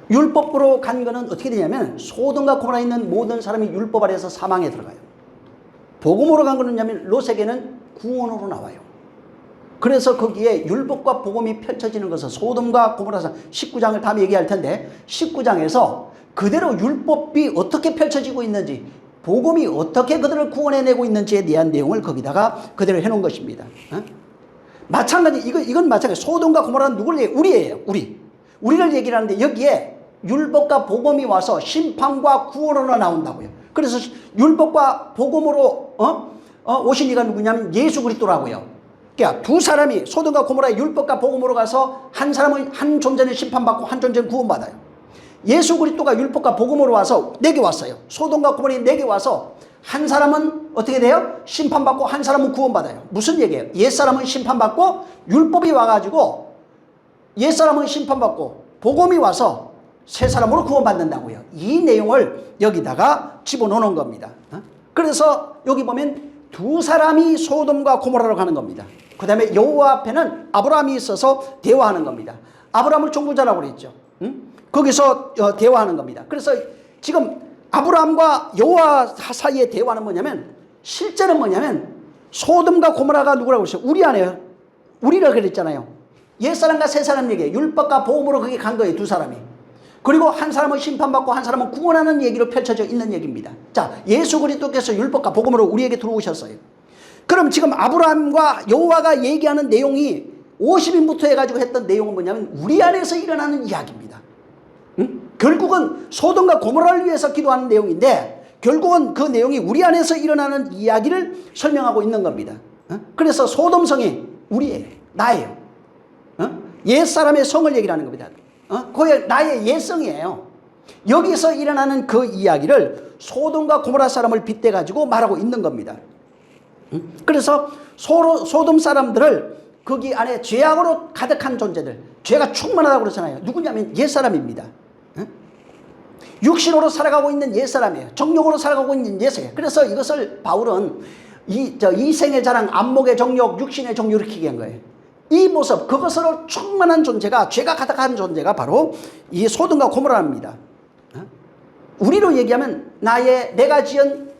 율법으로 간 거는 어떻게 되냐면, 소돔과 고모라에 있는 모든 사람이 율법 아래에서 사망에 들어가요. 복음으로 간 거는 뭐냐면 롯에게는 구원으로 나와요. 그래서 거기에 율법과 복음이 펼쳐지는 것은 소돔과 고모라서 19장을 다음에 얘기할 텐데, 19장에서 그대로 율법이 어떻게 펼쳐지고 있는지, 복음이 어떻게 그들을 구원해내고 있는지에 대한 내용을 거기다가 그대로 해놓은 것입니다. 마찬가지, 이건 마찬가지. 소돔과 고모라는 누구를 얘기해요? 우리예요. 우리를 얘기를 하는데, 여기에 율법과 복음이 와서 심판과 구원으로 나온다고요. 그래서 율법과 복음으로 오신 이가 누구냐면 예수 그리스도라고요. 그러니까 두 사람이 소돔과 고모라의 율법과 복음으로 가서 한 사람은 한 존재는 심판받고 한 존재는 구원받아요. 예수 그리스도가 율법과 복음으로 와서 내게 왔어요. 소돔과 고모라에 내게 와서 한 사람은 어떻게 돼요? 심판받고 한 사람은 구원받아요. 무슨 얘기예요? 옛사람은 심판받고 율법이 와가지고 옛사람은 심판받고 복음이 와서 새 사람으로 구원받는다고요. 이 내용을 여기다가 집어넣는 겁니다. 그래서 여기 보면 두 사람이 소돔과 고모라로 가는 겁니다. 그 다음에 여호와 앞에는 아브라함이 있어서 대화하는 겁니다. 아브라함을 종부자라고 그랬죠. 거기서 대화하는 겁니다. 그래서 지금 아브라함과 여호와 사이의 대화는 뭐냐면, 실제는 뭐냐면 소돔과 고모라가 누구라고 그랬어요? 우리 안에요. 우리라 그랬잖아요. 옛사람과 새사람 얘기예요. 율법과 복음으로 그게 간 거예요. 두 사람이. 그리고 한 사람은 심판받고 한 사람은 구원하는 얘기로 펼쳐져 있는 얘기입니다. 자, 예수 그리스도께서 율법과 복음으로 우리에게 들어오셨어요. 그럼 지금 아브라함과 여호와가 얘기하는 내용이 50인부터 해가지고 했던 내용은 뭐냐면 우리 안에서 일어나는 이야기입니다. 결국은 소돔과 고모라를 위해서 기도하는 내용인데, 결국은 그 내용이 우리 안에서 일어나는 이야기를 설명하고 있는 겁니다. 그래서 소돔성이 우리예요. 나예요. 옛사람의 성을 얘기를 하는 겁니다. 그게 나의 옛성이에요. 여기서 일어나는 그 이야기를 소돔과 고모라 사람을 빗대가지고 말하고 있는 겁니다. 그래서 소돔 사람들을 거기 안에 죄악으로 가득한 존재들, 죄가 충만하다고 그러잖아요. 누구냐면 옛사람입니다. 육신으로 살아가고 있는 옛사람이에요. 정욕으로 살아가고 있는 옛사람이에요. 그래서 이것을 바울은 이생의 자랑, 안목의 정욕, 육신의 정욕 이렇게 얘기한 거예요. 이 모습, 그것으로 충만한 존재가, 죄가 가득한 존재가 바로 이 소돔과 고모라입니다. 우리로 얘기하면 내가 지은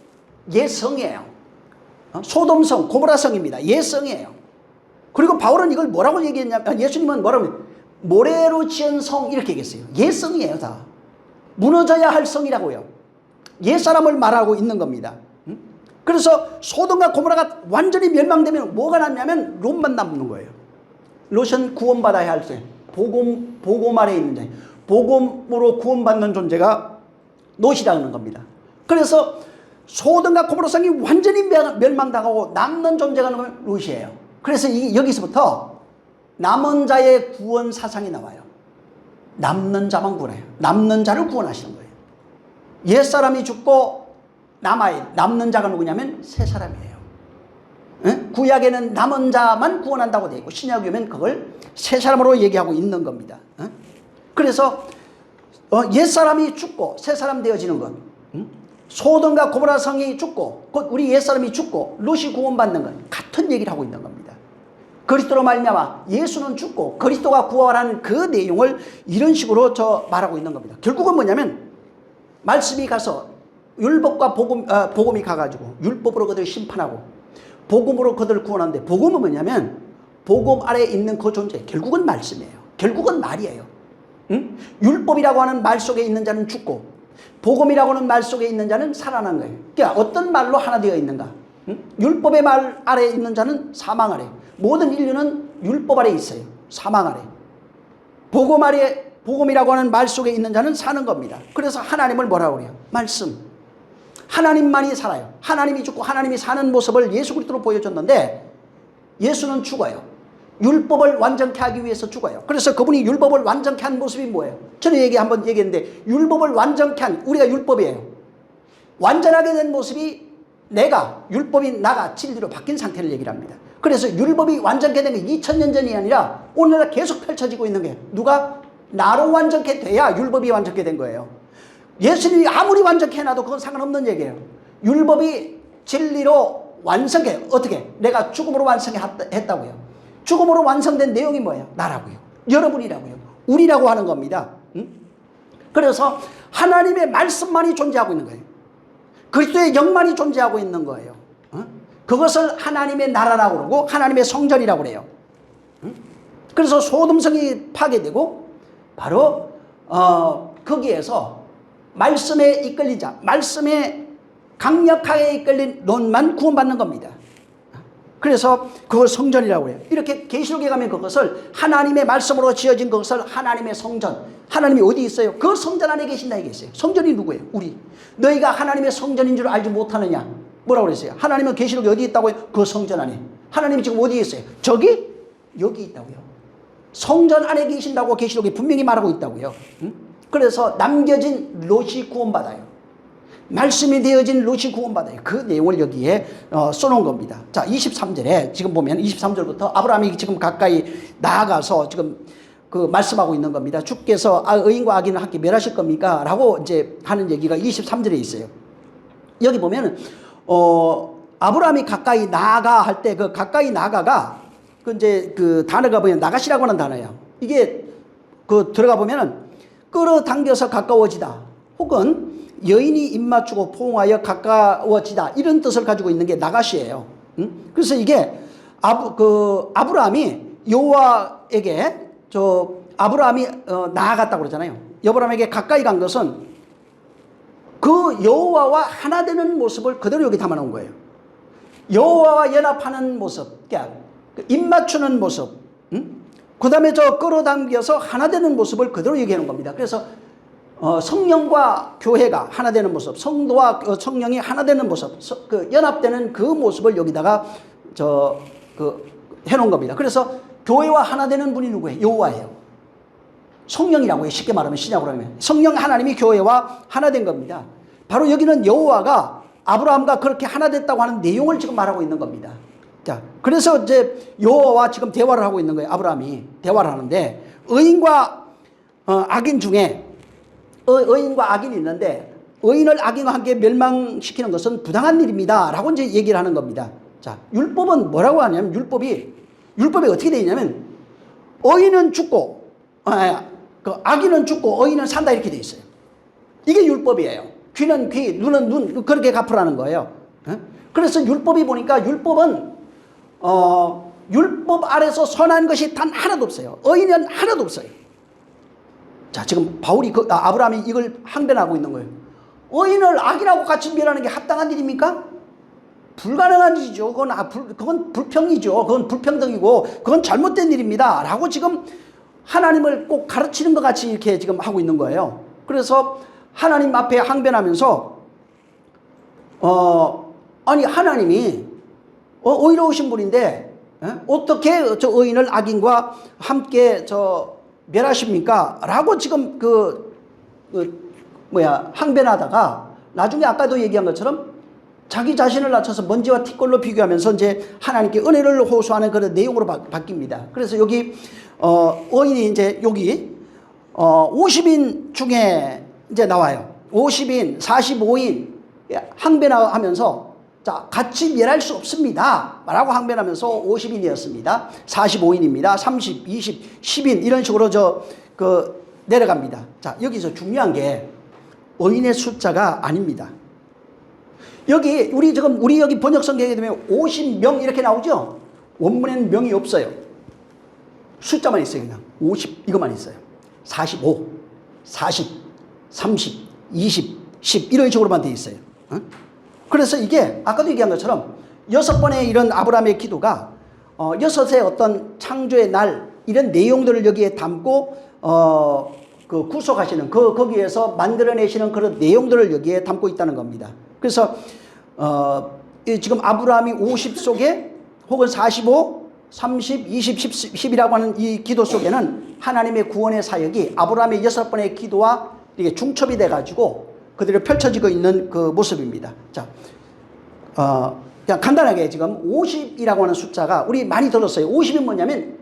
옛성이에요. 소돔성, 고모라성입니다. 옛성이에요. 그리고 바울은 이걸 뭐라고 얘기했냐면, 예수님은 뭐라고 모래로 지은 성 이렇게 얘기했어요. 옛성이에요. 다 무너져야 할 성이라고요. 옛사람을 말하고 있는 겁니다. 그래서 소돔과 고모라가 완전히 멸망되면 뭐가 남냐면 롯만 남는 거예요. 롯은 구원받아야 할 때, 복음 아래 있는 자, 복음으로 구원받는 존재가 롯이라는 겁니다. 그래서 소돔과 고모라 성이 완전히 멸망당하고 남는 존재가 롯이에요. 그래서 여기서부터 남은 자의 구원 사상이 나와요. 남는 자만 구원해요. 남는 자를 구원하시는 거예요. 옛사람이 죽고 남는 자가 누구냐면 새 사람이에요. 구약에는 남은 자만 구원한다고 되어 있고, 신약에 오면 그걸 새 사람으로 얘기하고 있는 겁니다. 그래서 옛사람이 죽고 새 사람 되어지는 것, 소돔과 고모라 성이 죽고 곧 우리 옛사람이 죽고 롯이 구원받는 것, 같은 얘기를 하고 있는 겁니다. 그리스도로 말미암아 예수는 죽고 그리스도가 구원하는 그 내용을 이런 식으로 말하고 있는 겁니다. 결국은 뭐냐면 말씀이 가서 율법과 복음이 가가지고 율법으로 그들을 심판하고 복음으로 그들을 구원하는데, 복음은 뭐냐면 복음 아래에 있는 그 존재, 결국은 말씀이에요. 결국은 말이에요. 율법이라고 하는 말 속에 있는 자는 죽고 복음이라고 하는 말 속에 있는 자는 살아난 거예요. 그러니까 어떤 말로 하나 되어 있는가? 율법의 말 아래에 있는 자는 사망 아래. 모든 인류는 율법 아래 있어요. 사망 아래. 복음 아래, 복음이라고 하는 말 속에 있는 자는 사는 겁니다. 그래서 하나님을 뭐라고 그래요? 말씀. 하나님만이 살아요. 하나님이 죽고 하나님이 사는 모습을 예수 그리스도로 보여줬는데 예수는 죽어요. 율법을 완전케 하기 위해서 죽어요. 그래서 그분이 율법을 완전케 한 모습이 뭐예요? 저는 한번 얘기했는데 율법을 완전케 한 우리가 율법이에요. 완전하게 된 모습이 내가 율법이 나가 진리로 바뀐 상태를 얘기를 합니다. 그래서 율법이 완전케 된 게 2000년 전이 아니라 오늘날 계속 펼쳐지고 있는 게 누가 나로 완전케 돼야 율법이 완전케 된 거예요. 예수님이 아무리 완전케 해놔도 그건 상관없는 얘기예요. 율법이 진리로 완성해. 어떻게? 내가 죽음으로 완성했다고요. 죽음으로 완성된 내용이 뭐예요? 나라고요. 여러분이라고요. 우리라고 하는 겁니다. 그래서 하나님의 말씀만이 존재하고 있는 거예요. 그리스도의 영만이 존재하고 있는 거예요. 그것을 하나님의 나라라고 그러고 하나님의 성전이라고 그래요. 그래서 소돔성이 파괴되고 바로 거기에서 말씀에 이끌린 자, 말씀에 강력하게 이끌린 논만 구원받는 겁니다. 그래서 그걸 성전이라고 해요. 이렇게 계시록에 가면 그것을 하나님의 말씀으로 지어진 그것을 하나님의 성전. 하나님이 어디 있어요? 그 성전 안에 계신다 얘기했어요. 성전이 누구예요? 우리. 너희가 하나님의 성전인 줄 알지 못하느냐? 뭐라고 그랬어요? 하나님은 계시록이 어디 있다고요? 그 성전 안에. 하나님이 지금 어디에 있어요? 저기? 여기 있다고요. 성전 안에 계신다고 계시록이 분명히 말하고 있다고요. 그래서 남겨진 롯이 구원받아요. 말씀이 되어진 롯이 구원받아요. 그 내용을 여기에 써놓은 겁니다. 자, 23절에 지금 보면 23절부터 아브라함이 지금 가까이 나아가서 지금 그 말씀하고 있는 겁니다. 주께서 의인과 악인을 함께 멸하실 겁니까? 라고 이제 하는 얘기가 23절에 있어요. 여기 보면 아브라함이 가까이 나아가 할 때 그 가까이 나아가가 그 이제 그 단어가 보면 나가시라고 하는 단어예요. 이게 그 들어가 보면은 끌어당겨서 가까워지다 혹은 여인이 입맞추고 포옹하여 가까워지다 이런 뜻을 가지고 있는 게 나가시예요. 그래서 이게 아브라함이 여호와에게 아브라함이 나아갔다고 그러잖아요. 아브라함에게 가까이 간 것은 그 여호와와 하나 되는 모습을 그대로 여기 담아놓은 거예요. 여호와와 연합하는 모습, 그러니까 입맞추는 모습, 그 다음에 끌어당겨서 하나 되는 모습을 그대로 얘기하는 겁니다. 그래서 성령과 교회가 하나 되는 모습, 성도와 성령이 하나 되는 모습, 그 연합되는 그 모습을 여기다가 해놓은 겁니다. 그래서 교회와 하나 되는 분이 누구예요? 여호와예요. 성령이라고 해요. 쉽게 말하면 신약으로 하면 성령 하나님이 교회와 하나 된 겁니다. 바로 여기는 여호와가 아브라함과 그렇게 하나 됐다고 하는 내용을 지금 말하고 있는 겁니다. 자, 그래서 이제 여호와와 지금 대화를 하고 있는 거예요. 아브라함이 대화를 하는데 의인과 악인 중에 의인과 악인이 있는데 의인을 악인과 함께 멸망시키는 것은 부당한 일입니다. 라고 이제 얘기를 하는 겁니다. 자, 율법은 뭐라고 하냐면 율법이 어떻게 되어 있냐면 의인은 죽고 악인은 죽고 의인은 산다 이렇게 되어 있어요. 이게 율법이에요. 귀는 귀, 눈은 눈 그렇게 갚으라는 거예요. 그래서 율법이 보니까 율법은 율법 아래서 선한 것이 단 하나도 없어요. 의인은 하나도 없어요. 자, 지금 바울이 아브라함이 이걸 항변하고 있는 거예요. 의인을 악이라고 같이 멸하는 게 합당한 일입니까? 불가능한 일이죠. 그건 불평이죠. 그건 불평등이고 그건 잘못된 일입니다. 라고 지금 하나님을 꼭 가르치는 것 같이 이렇게 지금 하고 있는 거예요. 그래서 하나님 앞에 항변하면서 아니 하나님이 의로우신 분인데 어떻게 저 의인을 악인과 함께 멸하십니까? 라고 지금 항변하다가 나중에 아까도 얘기한 것처럼 자기 자신을 낮춰서 먼지와 티끌로 비교하면서 이제 하나님께 은혜를 호소하는 그런 내용으로 바뀝니다. 그래서 여기 의인이 이제 여기 50인 중에 이제 나와요. 50인, 45인 항변하면서 자, 같이 멸할 수 없습니다. 라고 항변하면서 50인이었습니다. 45인입니다. 30, 20, 10인 이런 식으로 내려갑니다. 자, 여기서 중요한 게 의인의 숫자가 아닙니다. 우리 여기 번역 성경에 되면 50명 이렇게 나오죠? 원문에는 명이 없어요. 숫자만 있어요. 그냥 50 이것만 있어요. 45, 40, 30, 20, 10 이런 식으로만 돼 있어요. 그래서 이게 아까도 얘기한 것처럼 6번의 이런 아브라함의 기도가 6의 어떤 창조의 날 이런 내용들을 여기에 담고 그 구속하시는 거기에서 만들어내시는 그런 내용들을 여기에 담고 있다는 겁니다. 그래서 지금 아브라함이 50 속에 혹은 45, 30, 20, 10이라고 하는 이 기도 속에는 하나님의 구원의 사역이 아브라함의 6번의 기도와 이게 중첩이 돼가지고 그대로 펼쳐지고 있는 그 모습입니다. 자, 그냥 간단하게 지금 50이라고 하는 숫자가 우리 많이 들었어요. 50이 뭐냐면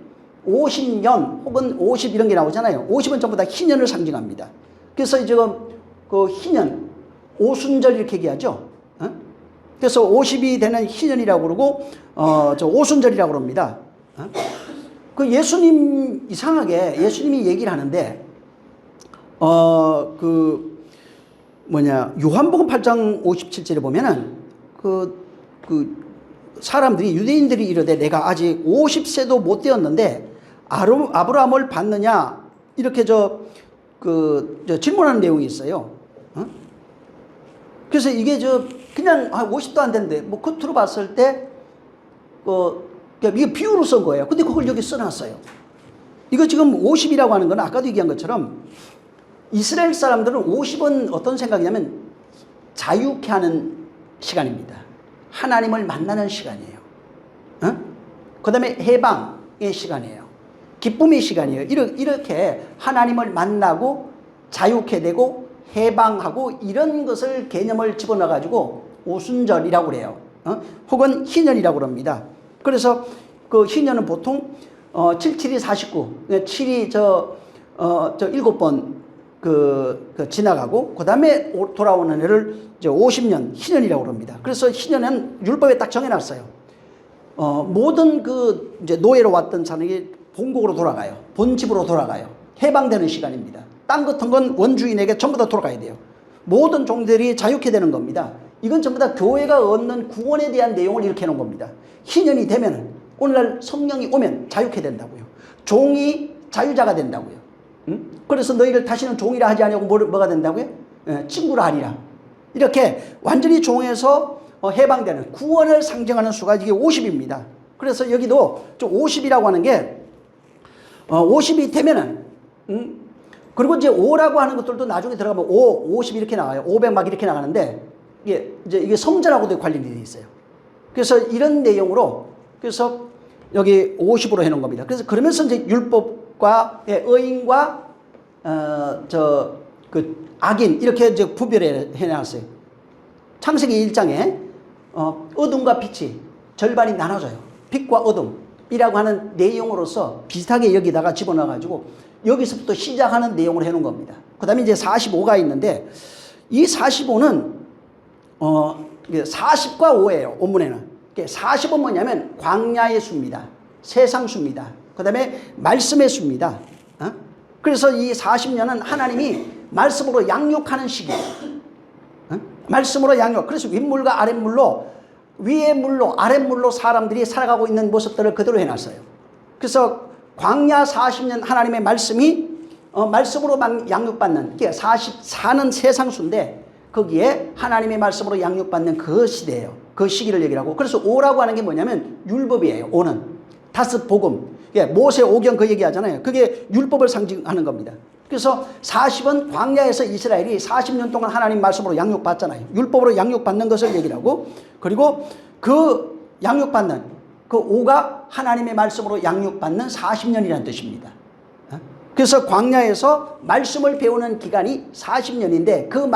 50년 혹은 50 이런 게 나오잖아요. 50은 전부 다 희년을 상징합니다. 그래서 지금 그 희년, 오순절 이렇게 얘기하죠. 그래서 50이 되는 희년이라고 그러고 저 오순절이라고 그럽니다. 그 예수님 이상하게 예수님이 얘기를 하는데 그 뭐냐 요한복음 8장 57절에 보면은 그 사람들이 유대인들이 이르되 내가 아직 50세도 못 되었는데 아브라함을 받느냐 이렇게 저 질문하는 내용이 있어요. 그래서 이게 그냥 50도 안 된대. 뭐 겉으로 봤을 때 이게 비유로 쓴 거예요. 근데 그걸 여기 써놨어요. 이거 지금 50이라고 하는 건 아까도 얘기한 것처럼 이스라엘 사람들은 50은 어떤 생각이냐면 자유케 하는 시간입니다. 하나님을 만나는 시간이에요. 그 다음에 해방의 시간이에요. 기쁨의 시간이에요. 이렇게 하나님을 만나고 자유케 되고 해방하고 이런 것을 개념을 집어넣어가지고 오순절이라고 그래요. 혹은 희년이라고 그럽니다. 그래서 그 희년은 보통 77이 49, 7이 7번 지나가고 그 다음에 돌아오는 해를 이제 50년 희년이라고 그럽니다. 그래서 희년은 율법에 딱 정해놨어요. 모든 이제 노예로 왔던 사람이 본국으로 돌아가요. 본집으로 돌아가요. 해방되는 시간입니다. 땅 같은 건 원주인에게 전부 다 돌아가야 돼요. 모든 종들이 자유케 되는 겁니다. 이건 전부 다 교회가 얻는 구원에 대한 내용을 이렇게 해놓은 겁니다. 희년이 되면은 오늘날 성령이 오면 자유케 된다고요. 종이 자유자가 된다고요. 그래서 너희를 다시는 종이라 하지 아니하고 뭐가 된다고요? 친구라 하리라. 이렇게 완전히 종에서 해방되는 구원을 상징하는 수가 이게 50입니다. 그래서 여기도 좀 50이라고 하는 게 50이 되면은 그리고 이제 5라고 하는 것들도 나중에 들어가면 50 이렇게 나와요. 500 막 이렇게 나가는데 이게 성전하고도 관련이 되어 있어요. 그래서 이런 내용으로 그래서 여기 50으로 해놓은 겁니다. 그래서 그러면서 이제 율법과 의인과 악인 이렇게 이제 구별해 놨어요. 창세기 1장에 어둠과 빛이 절반이 나눠져요. 빛과 어둠이라고 하는 내용으로서 비슷하게 여기다가 집어넣어가지고 여기서부터 시작하는 내용을 해놓은 겁니다. 그 다음에 이제 45가 있는데 이 45는 40과 5예요. 원문에는. 40은 뭐냐면 광야의 수입니다. 세상 수입니다. 그 다음에 말씀의 수입니다. 그래서 이 40년은 하나님이 말씀으로 양육하는 시기예요. 말씀으로 양육. 그래서 윗물과 아랫물로 위의 물로 아랫물로 사람들이 살아가고 있는 모습들을 그대로 해놨어요. 그래서 광야 40년 하나님의 말씀이 말씀으로 양육받는 44는 세상수인데 거기에 하나님의 말씀으로 양육받는 그 시대예요. 그 시기를 얘기를 하고 그래서 5라고 하는 게 뭐냐면 율법이에요. 5는 다스 복음 모세 오경 그 얘기하잖아요. 그게 율법을 상징하는 겁니다. 그래서 40은 광야에서 이스라엘이 40년 동안 하나님 말씀으로 양육받잖아요. 율법으로 양육받는 것을 얘기를 하고 그리고 그 양육받는 그 5가 하나님의 말씀으로 양육받는 40년이라는 뜻입니다. 그래서 광야에서 말씀을 배우는 기간이 40년인데 그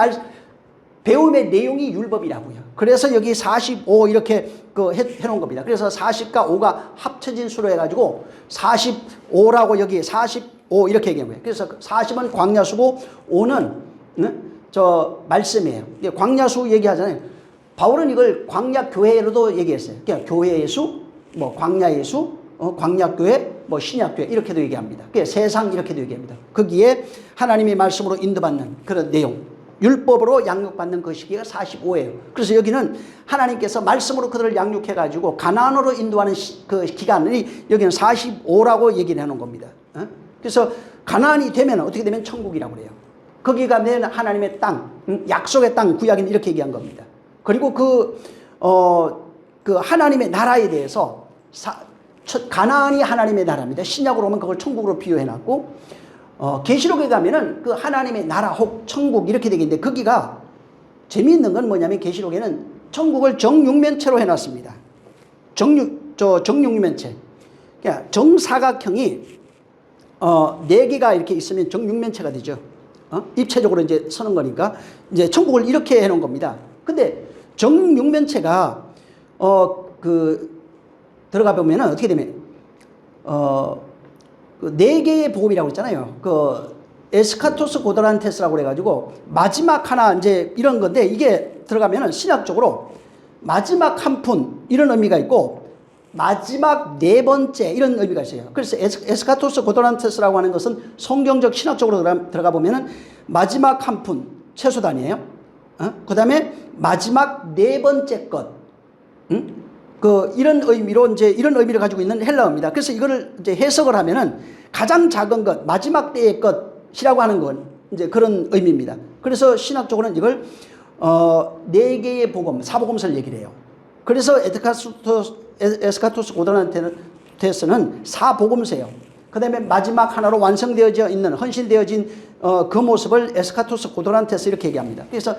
배움의 내용이 율법이라고요. 그래서 여기 45 이렇게 해놓은 겁니다. 그래서 40과 5가 합쳐진 수로 해가지고 45라고 여기 45 이렇게 얘기한 거예요. 그래서 40은 광야수고 5는 말씀이에요. 광야수 얘기하잖아요. 바울은 이걸 광야교회로도 얘기했어요. 그러니까 교회의 수, 광야의 수, 광야교회, 신약교회 이렇게도 얘기합니다. 세상 이렇게도 얘기합니다. 거기에 하나님의 말씀으로 인도받는 그런 내용. 율법으로 양육받는 그 시기가 45예요. 그래서 여기는 하나님께서 말씀으로 그들을 양육해가지고 가나안으로 인도하는 그 기간이 여기는 45라고 얘기를 해놓은 겁니다. 그래서 가나안이 되면 어떻게 되면 천국이라고 그래요. 거기 가면 하나님의 땅, 약속의 땅, 구약인 이렇게 얘기한 겁니다. 그리고 그 하나님의 나라에 대해서 가나안이 하나님의 나라입니다. 신약으로 오면 그걸 천국으로 비유해놨고, 계시록에 가면은 그 하나님의 나라 혹 천국 이렇게 되겠는데, 거기가 재미있는 건 뭐냐면 계시록에는 천국을 정육면체로 해놨습니다. 정육면체. 그러니까 정사각형이 4개가 이렇게 있으면 정육면체가 되죠. 입체적으로 이제 서는 거니까 이제 천국을 이렇게 해놓은 겁니다. 근데 정육면체가 들어가 보면은 어떻게 되면 그 4개의 복음이라고 했잖아요. 그 에스카토스 고드란테스라고 그래가지고 마지막 하나 이제 이런 건데, 이게 들어가면은 신학적으로 마지막 한 푼 이런 의미가 있고 마지막 4번째 이런 의미가 있어요. 그래서 에스카토스 고드란테스라고 하는 것은 성경적 신학적으로 들어가 보면은 마지막 한 푼 최소 단위예요. 그 다음에 마지막 4번째 것. 이런 의미로 이제 이런 의미를 가지고 있는 헬라어입니다. 그래서 이거를 이제 해석을 하면은 가장 작은 것, 마지막 때의 것이라고 하는 건 이제 그런 의미입니다. 그래서 신학적으로는 이걸 4개의 복음, 사복음서를 얘기를 해요. 그래서 에스카토스 고드란테스는 사복음서예요. 그 다음에 마지막 하나로 완성되어져 있는, 헌신되어진 그 모습을 에스카토스 고드란테스 이렇게 얘기합니다. 그래서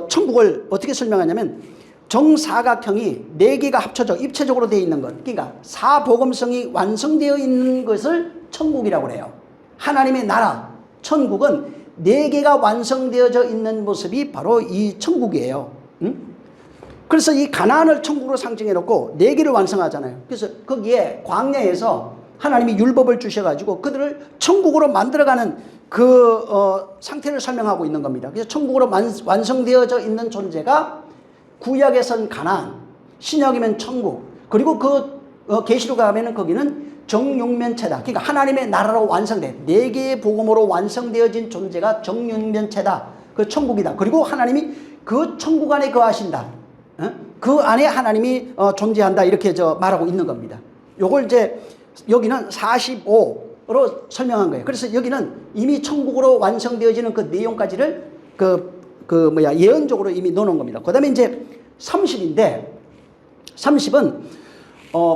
천국을 어떻게 설명하냐면 정사각형이 4개가 합쳐져 입체적으로 되어 있는 것, 그러니까 사복음성이 완성되어 있는 것을 천국이라고 해요. 하나님의 나라, 천국은 4개가 완성되어져 있는 모습이 바로 이 천국이에요. 그래서 이 가나안을 천국으로 상징해 놓고 4개를 완성하잖아요. 그래서 거기에 광야에서 하나님이 율법을 주셔가지고 그들을 천국으로 만들어가는 상태를 설명하고 있는 겁니다. 그래서 천국으로 완성되어져 있는 존재가 구약에선 가나안, 신약이면 천국, 그리고 계시록에 가면은 거기는 정육면체다. 그러니까 하나님의 나라로 완성된 4개의 복음으로 완성되어진 존재가 정육면체다. 그 천국이다. 그리고 하나님이 그 천국 안에 거하신다. 그 안에 하나님이 존재한다. 이렇게 말하고 있는 겁니다. 요걸 이제 여기는 45로 설명한 거예요. 그래서 여기는 이미 천국으로 완성되어지는 그 내용까지를 예언적으로 이미 넣어놓은 겁니다. 그 다음에 이제 30인데, 30은,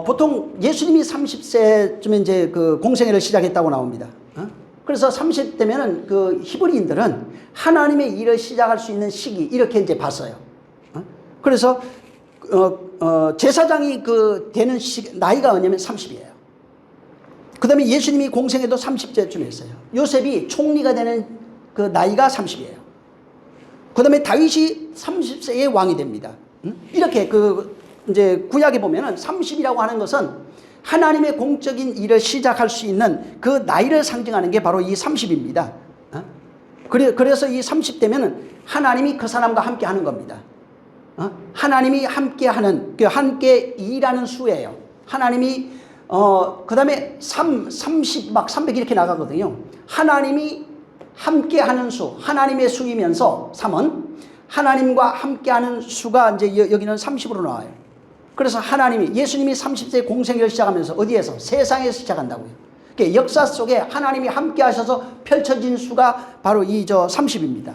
보통 예수님이 30세쯤에 이제 그 공생애를 시작했다고 나옵니다. 그래서 30대면은 그 히브리인들은 하나님의 일을 시작할 수 있는 시기, 이렇게 이제 봤어요. 그래서, 제사장이 되는 나이가 뭐냐면 30이에요. 그 다음에 예수님이 공생애도 30세쯤 했어요. 요셉이 총리가 되는 그 나이가 30이에요. 그 다음에 다윗이 30세에 왕이 됩니다. 이렇게 이제 구약에 보면은 30이라고 하는 것은 하나님의 공적인 일을 시작할 수 있는 그 나이를 상징하는 게 바로 이 30입니다. 그래서 이 30대면은 하나님이 그 사람과 함께 하는 겁니다. 하나님이 함께 하는, 함께 일하는 수예요. 하나님이, 그 다음에 30, 300 이렇게 나가거든요. 하나님이 함께 하는 수, 하나님의 수이면서 3은 하나님과 함께 하는 수가 이제 여기는 30으로 나와요. 그래서 예수님이 30세 공생애를 시작하면서 어디에서? 세상에서 시작한다고요. 그러니까 역사 속에 하나님이 함께 하셔서 펼쳐진 수가 바로 이 30입니다.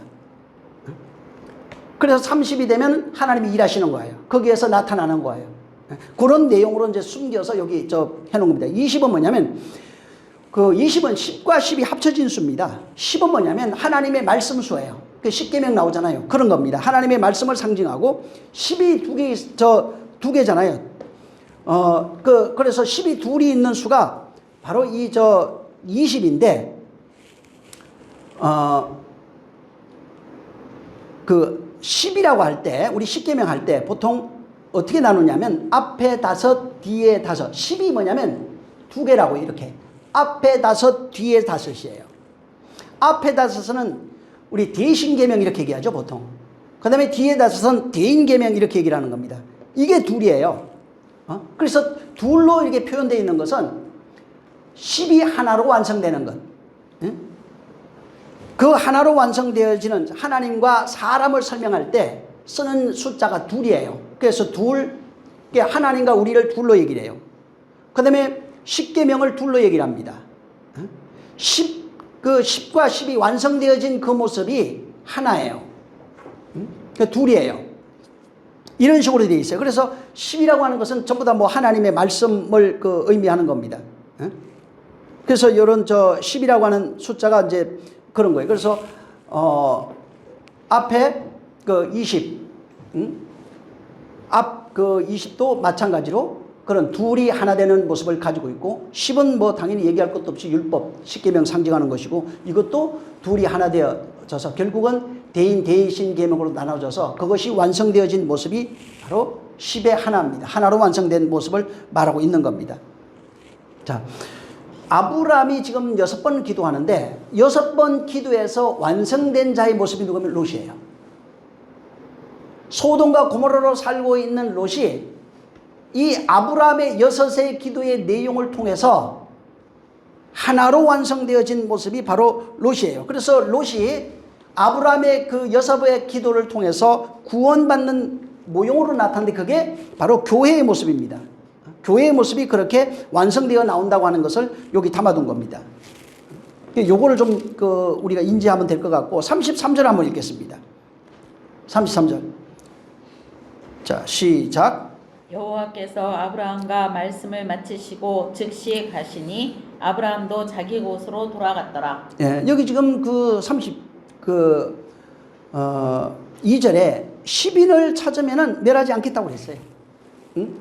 그래서 30이 되면 하나님이 일하시는 거예요. 거기에서 나타나는 거예요. 그런 내용으로 이제 숨겨서 여기 해놓은 겁니다. 20은 뭐냐면, 20은 10과 10이 합쳐진 수입니다. 10은 뭐냐면 하나님의 말씀 수예요. 그 십계명 나오잖아요. 그런 겁니다. 하나님의 말씀을 상징하고 10이 두 개잖아요. 그래서 10이 둘이 있는 수가 바로 이 20인데, 10이라고 할 때, 우리 십계명 할 때 보통 어떻게 나누냐면 앞에 5, 뒤에 5. 10이 뭐냐면 2개라고 이렇게. 앞에 5, 뒤에 5이에요. 앞에 5은 우리 대신계명 이렇게 얘기하죠, 보통. 그 다음에 뒤에 5은 대인계명 이렇게 얘기를 하는 겁니다. 이게 둘이에요. 그래서 둘로 이렇게 표현되어 있는 것은 10이 하나로 완성되는 것. 그 하나로 완성되어지는 하나님과 사람을 설명할 때 쓰는 숫자가 2이에요. 그래서 하나님과 우리를 둘로 얘기를 해요. 그 다음에 십계명을 둘로 얘기를 합니다. 그 10과 10이 완성되어진 그 모습이 하나예요. 그 둘이에요. 이런 식으로 되어 있어요. 그래서 10이라고 하는 것은 전부 다 뭐 하나님의 말씀을 그 의미하는 겁니다. 그래서 이런 10이라고 하는 숫자가 이제 그런 거예요. 그래서 앞에 그 20, 앞 그 20도 마찬가지로 그런 둘이 하나 되는 모습을 가지고 있고 10은 뭐 당연히 얘기할 것도 없이 율법, 십계명 상징하는 것이고 이것도 둘이 하나 되어져서 결국은 대인 대신 계명으로 나눠져서 그것이 완성되어진 모습이 바로 10의 하나입니다. 하나로 완성된 모습을 말하고 있는 겁니다. 자, 아브라함이 지금 6번 기도하는데 6번 기도에서 완성된 자의 모습이 누구면 롯이에요. 소돔과 고모라로 살고 있는 롯이 이 아브라함의 6의 기도의 내용을 통해서 하나로 완성되어진 모습이 바로 롯이에요. 그래서 롯이 아브라함의 그 6의 기도를 통해서 구원받는 모형으로 나타나는데 그게 바로 교회의 모습입니다. 교회의 모습이 그렇게 완성되어 나온다고 하는 것을 여기 담아둔 겁니다. 요거를 좀 우리가 인지하면 될 것 같고 33절 한번 읽겠습니다. 33절. 자, 시작. 여호와께서 아브라함과 말씀을 마치시고 즉시 가시니 아브라함도 자기 곳으로 돌아갔더라. 예, 여기 지금 2절에 10인을 찾으면은 멸하지 않겠다고 그랬어요. 응?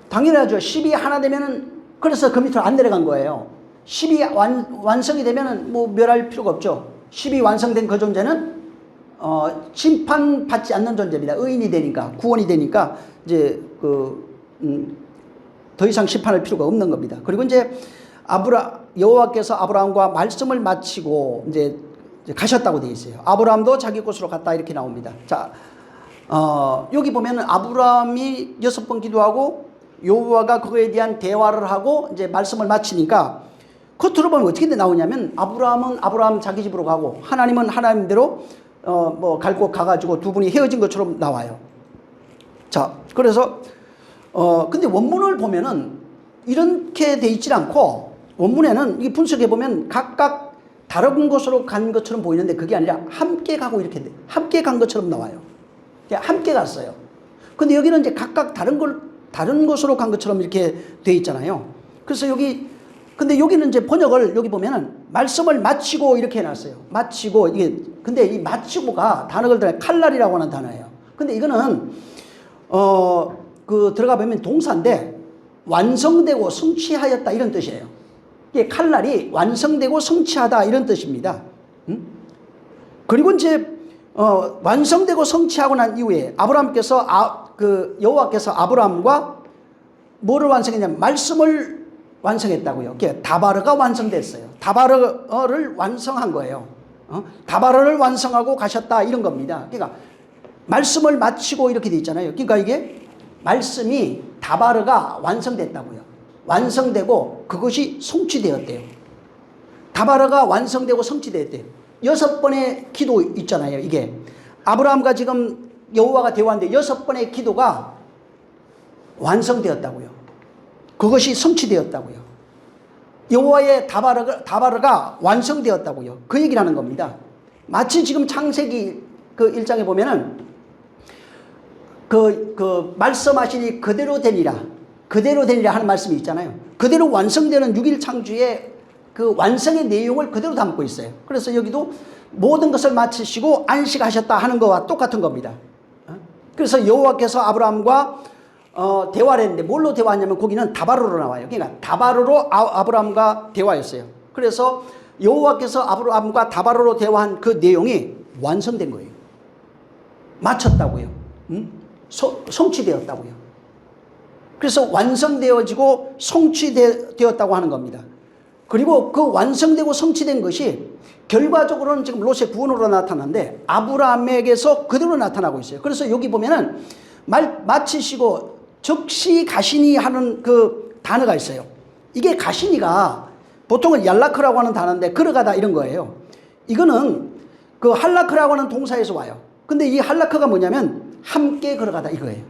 당연하죠. 10이 하나 되면은 그래서 그 밑으로 안 내려간 거예요. 10이 완성이 되면은 뭐 멸할 필요가 없죠. 10이 완성된 그 존재는 심판받지 않는 존재입니다. 의인이 되니까, 구원이 되니까 이제 더 이상 심판할 필요가 없는 겁니다. 그리고 이제 여호와께서 아브라함과 말씀을 마치고 이제 가셨다고 되어 있어요. 아브라함도 자기 곳으로 갔다 이렇게 나옵니다. 자, 여기 보면은 아브라함이 6번 기도하고 여호와가 그거에 대한 대화를 하고 이제 말씀을 마치니까 겉으로 보면 어떻게 나오냐면 아브라함은 아브라함 자기 집으로 가고 하나님은 하나님대로 뭐 갈 곳 가가지고 두 분이 헤어진 것처럼 나와요. 자, 그래서 근데 원문을 보면은 이렇게 돼 있질 않고 원문에는 이 분석해 보면 각각 다른 곳으로 간 것처럼 보이는데 그게 아니라 함께 가고 이렇게 함께 간 것처럼 나와요. 함께 갔어요. 근데 여기는 이제 각각 다른 곳으로 간 것처럼 이렇게 돼 있잖아요. 그래서 근데 여기는 이제 번역을 여기 보면은 말씀을 마치고 이렇게 해놨어요. 마치고 근데 이 마치고가 단어를 들어 칼날이라고 하는 단어예요. 근데 이거는 들어가 보면 동사인데 완성되고 성취하였다 이런 뜻이에요. 이게 칼날이 완성되고 성취하다 이런 뜻입니다. 그리고 이제 완성되고 성취하고 난 이후에 아브라함께서 여호와께서 아브라함과 뭐를 완성했냐면 말씀을 완성했다고요. 다바르가 완성됐어요. 다바르를 완성한 거예요. 다바르를 완성하고 가셨다 이런 겁니다. 그러니까 말씀을 마치고 이렇게 돼 있잖아요. 그러니까 이게 말씀이 다바르가 완성됐다고요. 완성되고 그것이 성취되었대요. 다바르가 완성되고 성취되었대요. 6번의 기도 있잖아요. 이게 아브라함과 지금 여호와가 대화하는데 6번의 기도가 완성되었다고요. 그것이 성취되었다고요. 여호와의 다바르가 완성되었다고요. 그 얘기를 하는 겁니다. 마치 지금 창세기 1장에 보면은 말씀하시니 그대로 되니라 하는 말씀이 있잖아요. 그대로 완성되는 6일 창조의 그 완성의 내용을 그대로 담고 있어요. 그래서 여기도 모든 것을 마치시고 안식하셨다 하는 것과 똑같은 겁니다. 그래서 여호와께서 아브라함과 대화를 했는데 뭘로 대화하냐면 거기는 다바르로 나와요. 그러니까 다바르로 아브라함과 대화했어요. 그래서 여호와께서 아브라함과 다바르로 대화한 그 내용이 완성된 거예요. 마쳤다고요. 성취되었다고요. 그래서 완성되어지고 성취되었다고 하는 겁니다. 그리고 그 완성되고 성취된 것이 결과적으로는 지금 롯의 구원으로 나타나는데 아브라함에게서 그대로 나타나고 있어요. 그래서 여기 보면은 마치시고 즉시 가시니 하는 그 단어가 있어요. 이게 가시니가 보통은 얄라크라고 하는 단어인데 걸어가다 이런 거예요. 이거는 그 할라크라고 하는 동사에서 와요. 근데 이 할라크가 뭐냐면 함께 걸어가다 이거예요.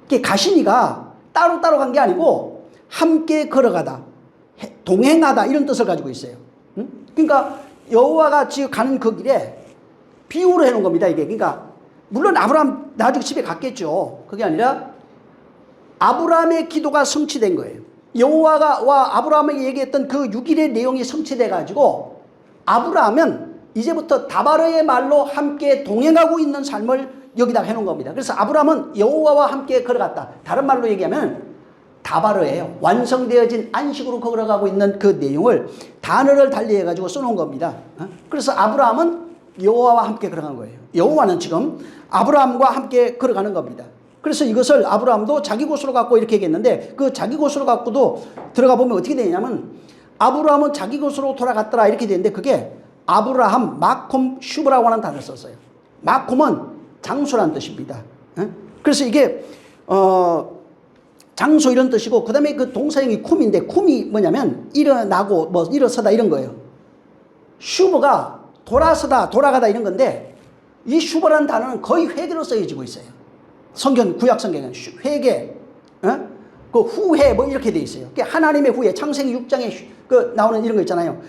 이게 가시니가 따로따로 간 게 아니고 함께 걸어가다 동행하다 이런 뜻을 가지고 있어요. 그러니까 여호와가 지금 가는 그 길에 비유로 해놓은 겁니다. 이게 그러니까 물론 아브라함 나중에 집에 갔겠죠. 그게 아니라 아브라함의 기도가 성취된 거예요. 여호와가 와 아브라함에게 얘기했던 그 6일의 내용이 성취돼 가지고 아브라함은 이제부터 다바르의 말로 함께 동행하고 있는 삶을 여기다 해놓은 겁니다. 그래서 아브라함은 여호와와 함께 걸어갔다. 다른 말로 얘기하면 다바르예요. 완성되어진 안식으로 걸어가고 있는 그 내용을 단어를 달리해 가지고 써놓은 겁니다. 그래서 아브라함은 여호와와 함께 걸어간 거예요. 여호와는 지금 아브라함과 함께 걸어가는 겁니다. 그래서 이것을 아브라함도 자기 곳으로 갖고 이렇게 얘기했는데 그 자기 곳으로 갖고도 들어가 보면 어떻게 되냐면 아브라함은 자기 곳으로 돌아갔더라 이렇게 되는데 그게 아브라함 마콤 슈브라고 하는 단어를 썼어요. 마콤은 장소라는 뜻입니다. 그래서 이게 장소 이런 뜻이고 그 다음에 그 동사형이 쿰인데 쿰이 뭐냐면 일어나고 뭐 일어서다 이런 거예요. 슈브가 돌아서다 돌아가다 이런 건데 이 슈브라는 단어는 거의 회개로 쓰여지고 있어요. 성경 구약 성경은 회개, 그 후회 뭐 이렇게 돼 있어요. 하나님의 후회, 창세기 6장에 그 나오는 이런 거 있잖아요.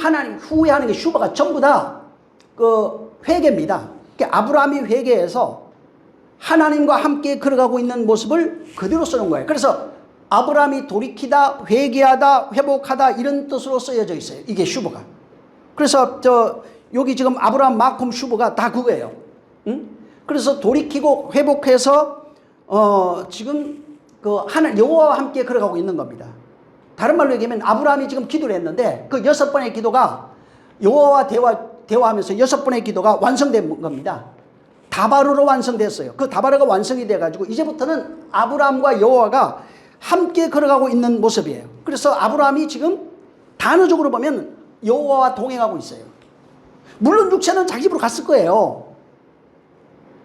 하나님 후회하는 게 슈바가 전부 다 그 회개입니다. 아브라함이 회개해서 하나님과 함께 걸어가고 있는 모습을 그대로 쓰는 거예요. 그래서 아브라함이 돌이키다, 회개하다, 회복하다 이런 뜻으로 쓰여져 있어요. 이게 슈바가. 그래서 여기 지금 아브라함 마콤 슈바가 다 그거예요. 그래서 돌이키고 회복해서 지금 그 여호와와 함께 걸어가고 있는 겁니다. 다른 말로 얘기하면 아브라함이 지금 기도를 했는데 그 6번의 기도가 여호와와 대화하면서 6번의 기도가 완성된 겁니다. 다바르로 완성됐어요. 그 다바르가 완성이 돼가지고 이제부터는 아브라함과 여호와가 함께 걸어가고 있는 모습이에요. 그래서 아브라함이 지금 단어적으로 보면 여호와와 동행하고 있어요. 물론 육체는 자기 집으로 갔을 거예요.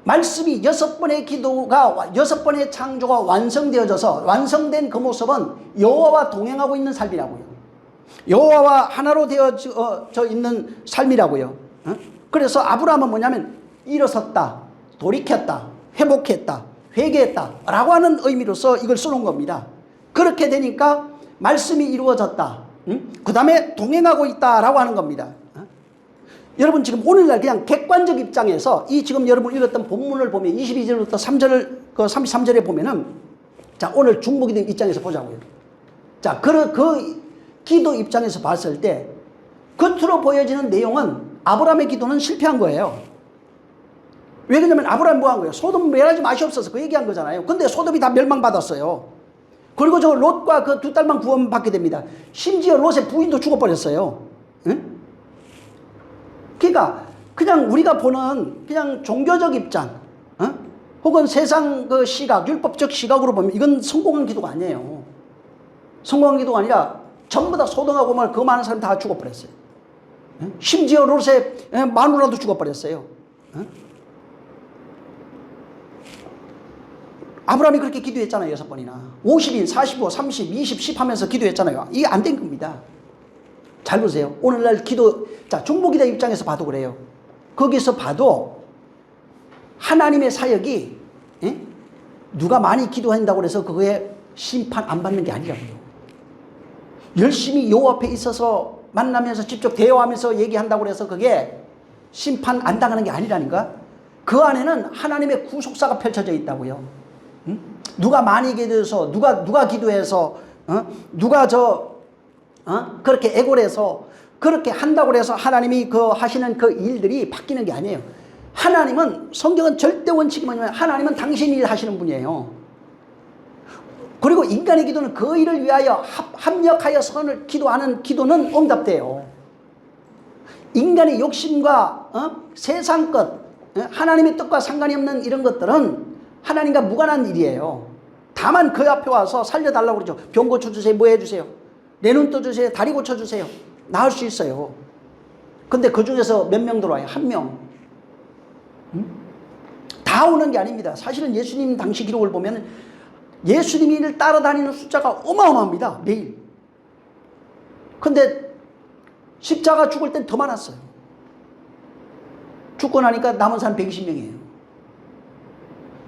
말씀이 6번의 기도가 6번의 창조가 완성되어져서 완성된 그 모습은 여호와와 동행하고 있는 삶이라고요. 여호와와 하나로 되어져 있는 삶이라고요. 그래서 아브라함은 뭐냐면 일어섰다, 돌이켰다, 회복했다, 회개했다 라고 하는 의미로서 이걸 써놓은 겁니다. 그렇게 되니까 말씀이 이루어졌다. 그 다음에 동행하고 있다라고 하는 겁니다. 여러분 지금 오늘날 그냥 객관적 입장에서 이 지금 여러분 읽었던 본문을 보면 22절부터 3절, 그 33절에 보면은 자 오늘 중보기도 입장에서 보자고요. 자 그 기도 입장에서 봤을 때 겉으로 보여지는 내용은 아브라함의 기도는 실패한 거예요. 왜 그러냐면 아브라함이 뭐 한 거예요? 소돔 멸하지 마시옵소서 그 얘기한 거잖아요. 근데 소돔이 다 멸망받았어요. 그리고 저 롯과 그 두 딸만 구원받게 됩니다. 심지어 롯의 부인도 죽어버렸어요. 응? 그러니까 그냥 우리가 보는 그냥 종교적 입장 혹은 세상 그 시각, 율법적 시각으로 보면 이건 성공한 기도가 아니에요. 성공한 기도가 아니라 전부 다 소돔하고 고모라 그 많은 사람 다 죽어버렸어요. 심지어 롯의 마누라도 죽어버렸어요. 아브라함이 그렇게 기도했잖아요. 6번이나 50인, 45, 30, 20, 10 하면서 기도했잖아요. 이게 안 된 겁니다. 잘 보세요. 오늘날 기도, 자, 중보기도 입장에서 봐도 그래요. 거기서 봐도 하나님의 사역이 누가 많이 기도한다고 해서 그거에 심판 안 받는 게 아니라고요. 열심히 여호와 앞에 있어서 만나면서 직접 대화하면서 얘기한다고 해서 그게 심판 안 당하는 게 아니라니까. 그 안에는 하나님의 구속사가 펼쳐져 있다고요. 누가 많이 기도해서 누가 기도해서 누가 그렇게 애골해서 그렇게 한다고 해서 하나님이 그 하시는 그 일들이 바뀌는 게 아니에요. 하나님은 성경은 절대 원칙이 뭐냐면 하나님은 당신 일 하시는 분이에요. 그리고 인간의 기도는 그 일을 위하여 합력하여 선을 기도하는 기도는 응답돼요. 인간의 욕심과 세상 것, 하나님의 뜻과 상관이 없는 이런 것들은 하나님과 무관한 일이에요. 다만 그 앞에 와서 살려달라고 그러죠. 병 고쳐주세요. 뭐 해주세요. 내 눈 떠주세요. 다리 고쳐주세요. 나을 수 있어요. 근데 그 중에서 몇 명 들어와요? 한 명. 다 오는 게 아닙니다. 사실은 예수님 당시 기록을 보면 예수님을 따라다니는 숫자가 어마어마합니다. 매일. 근데 십자가 죽을 땐 더 많았어요. 죽고 나니까 남은 사람 120명이에요.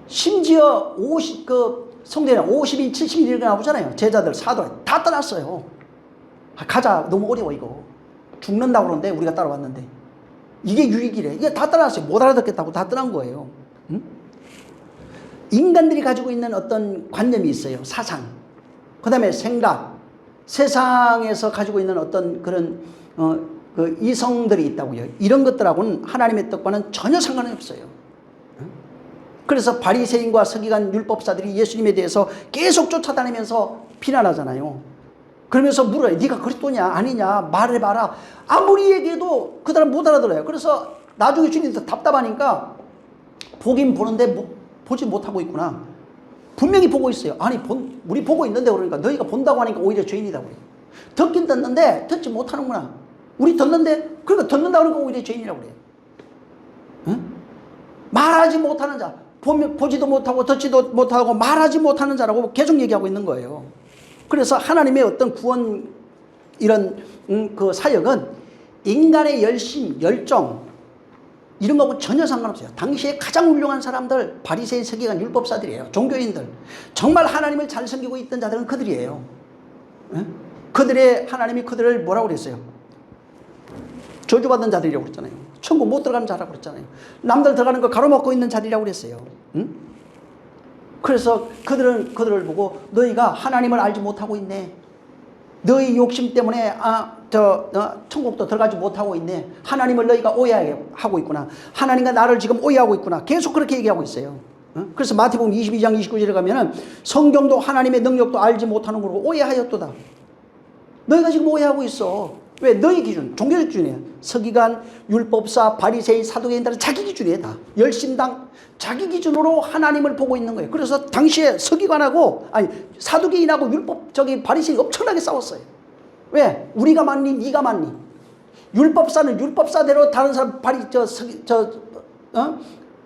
심지어 성대는 50인, 70인 이렇게 나오잖아요. 제자들, 사도들 다 떠났어요. 가자, 너무 어려워 이거. 죽는다고 그러는데 우리가 따라왔는데 이게 유익이래. 이게 다 따라왔어요. 못 알아듣겠다고 다 떠난 거예요. 응? 인간들이 가지고 있는 어떤 관념이 있어요. 사상, 그 다음에 생각, 세상에서 가지고 있는 어떤 그런 그 이성들이 있다고요. 이런 것들하고는 하나님의 뜻과는 전혀 상관이 없어요. 그래서 바리새인과 서기관 율법사들이 예수님에 대해서 계속 쫓아다니면서 비난하잖아요. 그러면서 물어요. 네가 그리스도냐 아니냐 말해봐라. 아무리 얘기해도 그 사람 못 알아들어요. 그래서 나중에 주님도 답답하니까 보긴 보는데 보지 못하고 있구나. 분명히 보고 있어요. 아니 우리 보고 있는데 그러니까 너희가 본다고 하니까 오히려 죄인이라고 그래요. 듣긴 듣는데 듣지 못하는구나. 우리 듣는데 그러니까 듣는다고 하니까 오히려 죄인이라고 그래요. 응? 말하지 못하는 자, 보지도 못하고 듣지도 못하고 말하지 못하는 자라고 계속 얘기하고 있는 거예요. 그래서 하나님의 어떤 구원 이런 그 사역은 인간의 열심, 열정 이런 거하고 전혀 상관없어요. 당시에 가장 훌륭한 사람들, 바리새인, 서기관, 율법사들이에요. 종교인들. 정말 하나님을 잘 섬기고 있던 자들은 그들이에요. 그들의 하나님이 그들을 뭐라고 그랬어요? 저주받은 자들이라고 그랬잖아요. 천국 못 들어가는 자라고 그랬잖아요. 남들 들어가는 거 가로막고 있는 자들이라고 그랬어요. 그래서 그들을 보고 너희가 하나님을 알지 못하고 있네. 너희 욕심 때문에 천국도 들어가지 못하고 있네. 하나님을 너희가 오해하고 있구나. 하나님과 나를 지금 오해하고 있구나. 계속 그렇게 얘기하고 있어요. 그래서 마태복음 22장 29절에 가면은 성경도 하나님의 능력도 알지 못하는 거로 오해하였도다. 너희가 지금 오해하고 있어. 왜? 너희 기준, 종교적 기준이에요. 서기관, 율법사, 바리새인, 사두개인들은 자기 기준이에요. 다 열심당 자기 기준으로 하나님을 보고 있는 거예요. 그래서 당시에 서기관하고 사두개인하고 바리새인이 엄청나게 싸웠어요. 왜? 우리가 맞니? 네가 맞니? 율법사는 율법사대로 다른 사람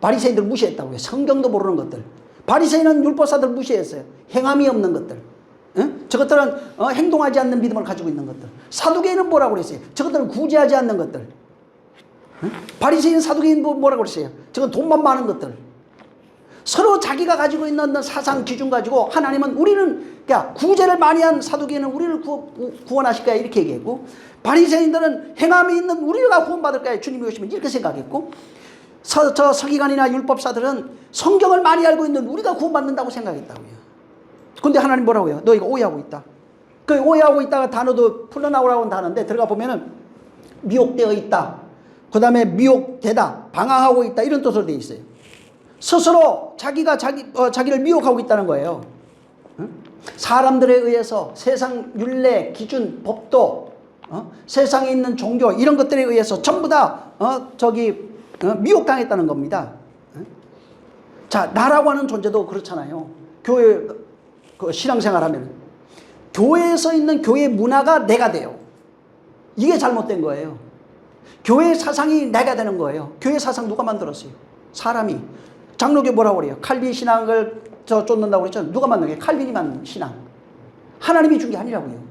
바리새인들 무시했다고요. 성경도 모르는 것들. 바리새인은 율법사들 무시했어요. 행함이 없는 것들. 저것들은 행동하지 않는 믿음을 가지고 있는 것들. 사두개인은 뭐라고 그랬어요? 저것들은 구제하지 않는 것들. 바리새인, 사두개인 뭐라고 그랬어요? 저건 돈만 많은 것들. 서로 자기가 가지고 있는 사상 기준 가지고 하나님은 우리는 그러니까 구제를 많이 한 사두개인은 우리를 구원하실 거야 이렇게 얘기했고, 바리새인들은 행함이 있는 우리가 구원받을 거야 주님이 오시면 이렇게 생각했고, 저 서기관이나 율법사들은 성경을 많이 알고 있는 우리가 구원받는다고 생각했다고요. 근데 하나님 뭐라고요? 너희가 오해하고 있다. 그 오해하고 있다가 단어도 풀어나오라고 하는 단어인데 들어가 보면은 미혹되어 있다. 그 다음에 미혹되다. 방황하고 있다. 이런 뜻으로 되어 있어요. 스스로 자기를 미혹하고 있다는 거예요. 사람들에 의해서 세상 율례, 기준, 법도, 세상에 있는 종교 이런 것들에 의해서 전부 다 미혹당했다는 겁니다. 자, 나라고 하는 존재도 그렇잖아요. 교회 신앙생활하면 교회에서 있는 교회 문화가 내가 돼요. 이게 잘못된 거예요. 교회 사상이 내가 되는 거예요. 교회 사상 누가 만들었어요? 사람이. 장로교 뭐라고 그래요? 칼빈 신앙을 쫓는다고 그랬죠? 누가 만든 거예요? 칼빈이 만든 신앙. 하나님이 준 게 아니라고요.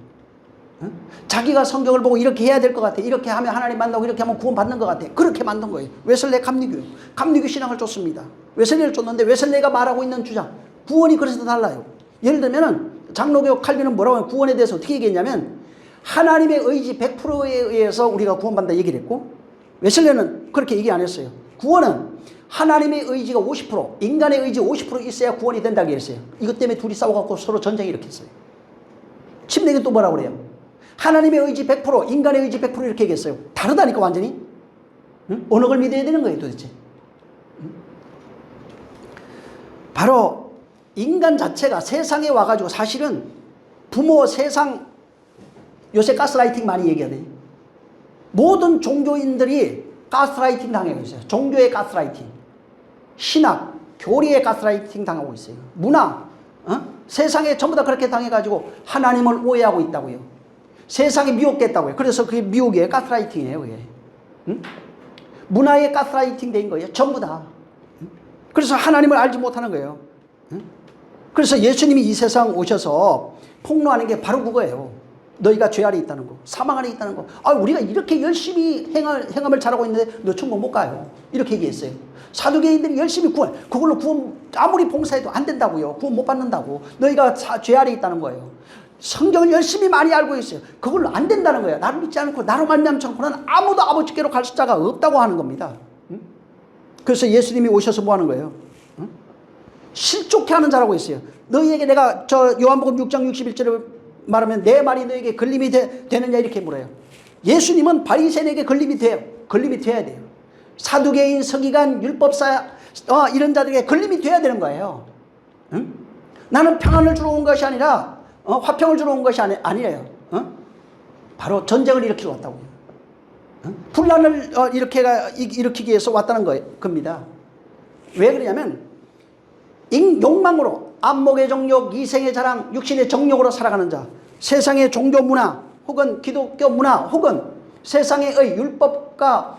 자기가 성경을 보고 이렇게 해야 될 것 같아. 이렇게 하면 하나님 만나고 이렇게 하면 구원 받는 것 같아. 그렇게 만든 거예요. 웨슬레 감리교 신앙을 쫓습니다. 웨슬레를 쫓는데 웨슬레가 말하고 있는 주장 구원이 그래서 달라요. 예를 들면은 장로교 칼빈은 뭐라고 하면 구원에 대해서 어떻게 얘기했냐면 하나님의 의지 100%에 의해서 우리가 구원받는다 얘기를 했고, 웨슬레는 그렇게 얘기 안 했어요. 구원은 하나님의 의지가 50%, 인간의 의지 50% 있어야 구원이 된다고 했어요. 이것 때문에 둘이 싸워갖고 서로 전쟁을 일으켰어요. 침례교 또 뭐라고 그래요? 하나님의 의지 100%, 인간의 의지 100% 이렇게 얘기했어요. 다르다니까 완전히. 어느 걸 믿어야 되는 거예요 도대체? 바로 인간 자체가 세상에 와가지고 사실은 부모, 세상, 요새 가스라이팅 많이 얘기하네. 모든 종교인들이 가스라이팅 당하고 있어요. 종교의 가스라이팅, 신학, 교리의 가스라이팅 당하고 있어요. 문화, 세상에 전부 다 그렇게 당해가지고 하나님을 오해하고 있다고요. 세상에 미혹됐다고요. 그래서 그게 미혹이에요. 가스라이팅이에요. 그게. 문화의 가스라이팅 된 거예요. 전부 다. 그래서 하나님을 알지 못하는 거예요. 그래서 예수님이 이 세상 오셔서 폭로하는 게 바로 그거예요. 너희가 죄 아래 있다는 거, 사망 아래 있다는 거. 우리가 이렇게 열심히 행함을 잘하고 있는데 너 천국 못 가요. 이렇게 얘기했어요. 사두개인들이 열심히 그걸로 구원 아무리 봉사해도 안 된다고요. 구원 못 받는다고. 너희가 죄 아래 있다는 거예요. 성경을 열심히 많이 알고 있어요. 그걸로 안 된다는 거예요. 나를 믿지 않고 나로 말미암지 않고는 아무도 아버지께로 갈 자가 없다고 하는 겁니다. 그래서 예수님이 오셔서 뭐 하는 거예요? 실족해 하는 자라고 있어요. 너희에게 내가 저 요한복음 6장 61절에 말하면 내 말이 너에게 걸림이 되느냐 이렇게 물어요. 예수님은 바리새인에게 걸림이 돼요. 걸림이 돼야 돼요. 사두개인, 서기관, 율법사 이런 자들에게 걸림이 돼야 되는 거예요. 응? 나는 평안을 주러 온 것이 아니라 화평을 주러 온 것이 아니래요. 바로 전쟁을 일으키러 왔다고. 분란을 일으키기 위해서 왔다는 겁니다. 왜 그러냐면 욕망으로 안목의 정욕, 이생의 자랑, 육신의 정욕으로 살아가는 자, 세상의 종교 문화 혹은 기독교 문화 혹은 세상의 율법과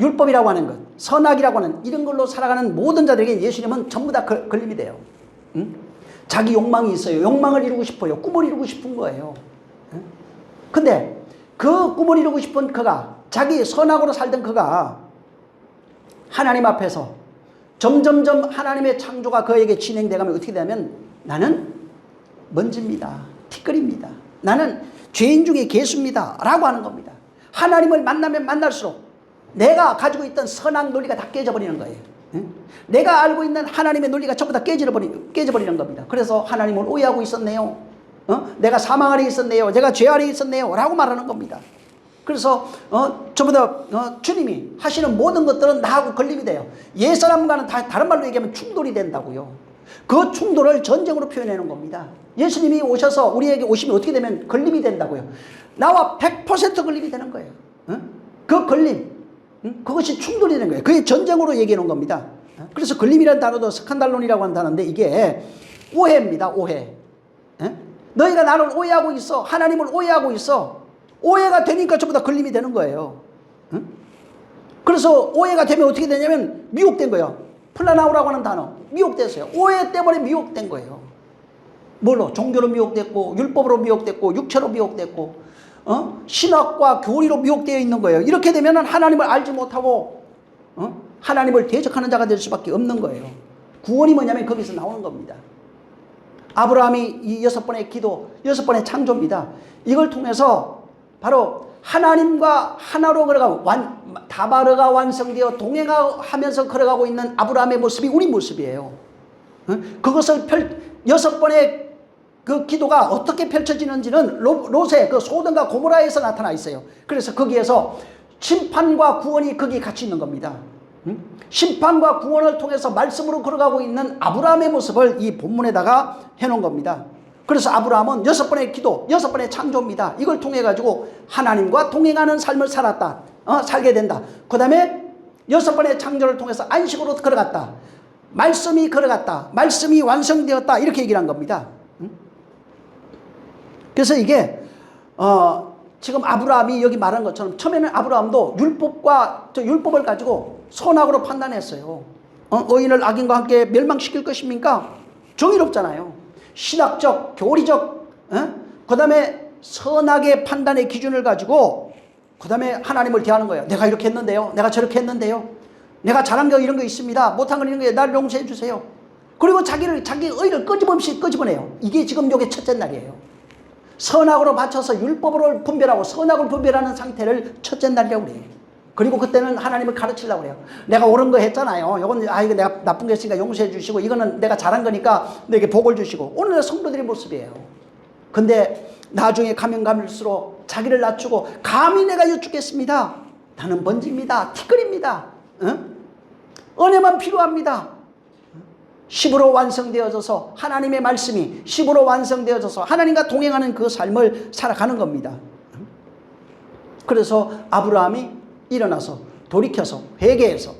율법이라고 하는 것, 선악이라고 하는 이런 걸로 살아가는 모든 자들에게 예수님은 전부 다 걸림이 돼요. 자기 욕망이 있어요. 욕망을 이루고 싶어요. 꿈을 이루고 싶은 거예요. 근데 그 꿈을 이루고 싶은 그가, 자기 선악으로 살던 그가 하나님 앞에서 점점점 하나님의 창조가 그에게 진행돼가면 어떻게 되냐면 나는 먼지입니다. 티끌입니다. 나는 죄인 중에 개수입니다. 라고 하는 겁니다. 하나님을 만나면 만날수록 내가 가지고 있던 선악 논리가 다 깨져버리는 거예요. 내가 알고 있는 하나님의 논리가 전부 다 깨져버리는 겁니다. 그래서 하나님을 오해하고 있었네요. 내가 사망 아래 있었네요. 제가 죄 아래 있었네요. 라고 말하는 겁니다. 그래서 전부 다 주님이 하시는 모든 것들은 나하고 걸림이 돼요. 옛사람과는 다른 말로 얘기하면 충돌이 된다고요. 그 충돌을 전쟁으로 표현하는 겁니다. 예수님이 오셔서 우리에게 오시면 어떻게 되면 걸림이 된다고요. 나와 100% 걸림이 되는 거예요. 그 걸림, 그것이 충돌이 되는 거예요. 그게 전쟁으로 얘기해 놓은 겁니다. 그래서 걸림이라는 단어도 스칸달론이라고 하는 단어인데 이게 오해입니다. 오해. 너희가 나를 오해하고 있어. 하나님을 오해하고 있어. 오해가 되니까 전부 다 걸림이 되는 거예요. 그래서 오해가 되면 어떻게 되냐면 미혹된 거예요. 플라나우라고 하는 단어. 미혹됐어요. 오해 때문에 미혹된 거예요. 뭘로? 종교로 미혹됐고, 율법으로 미혹됐고, 육체로 미혹됐고, 신학과 교리로 미혹되어 있는 거예요. 이렇게 되면 하나님을 알지 못하고, 하나님을 대적하는 자가 될 수밖에 없는 거예요. 구원이 뭐냐면 거기서 나오는 겁니다. 아브라함이 이 6번의 기도, 6번의 창조입니다. 이걸 통해서 바로 하나님과 하나로 걸어가고 다바르가 완성되어 동행하면서 걸어가고 있는 아브라함의 모습이 우리 모습이에요. 그것을 6번의 그 기도가 어떻게 펼쳐지는지는 롯의 그 소돔과 고모라에서 나타나 있어요. 그래서 거기에서 심판과 구원이 거기에 같이 있는 겁니다. 심판과 구원을 통해서 말씀으로 걸어가고 있는 아브라함의 모습을 이 본문에다가 해놓은 겁니다. 그래서 아브라함은 6번의 기도, 6번의 창조입니다. 이걸 통해 가지고 하나님과 동행하는 삶을 살게 된다. 그 다음에 6번의 창조를 통해서 안식으로 걸어갔다. 말씀이 걸어갔다. 말씀이 완성되었다. 이렇게 얘기를 한 겁니다. 그래서 이게 지금 아브라함이 여기 말한 것처럼 처음에는 아브라함도 율법을 가지고 선악으로 판단했어요. 의인을 악인과 함께 멸망시킬 것입니까? 정의롭잖아요. 신학적, 교리적, 그 다음에 선악의 판단의 기준을 가지고 그 다음에 하나님을 대하는 거예요. 내가 이렇게 했는데요. 내가 저렇게 했는데요. 내가 잘한 거 이런 거 있습니다. 못한 거 이런 거에 나를 용서해 주세요. 그리고 자기 의를 끄집어내요. 이게 지금 요게 첫째 날이에요. 선악으로 맞춰서 율법으로 분별하고 선악을 분별하는 상태를 첫째 날이라고 그래요. 그리고 그때는 하나님을 가르치려고 그래요. 내가 옳은 거 했잖아요. 이거 내가 나쁜 거 했으니까 용서해 주시고 이거는 내가 잘한 거니까 너에게 복을 주시고 오늘의 성도들의 모습이에요. 근데 나중에 가면 갈수록 자기를 낮추고 감히 내가 여쭙겠습니다. 나는 먼지입니다. 티끌입니다. 은혜만 필요합니다. 10으로 완성되어져서 하나님의 말씀이 10으로 완성되어져서 하나님과 동행하는 그 삶을 살아가는 겁니다. 그래서 아브라함이 일어나서 돌이켜서 회개해서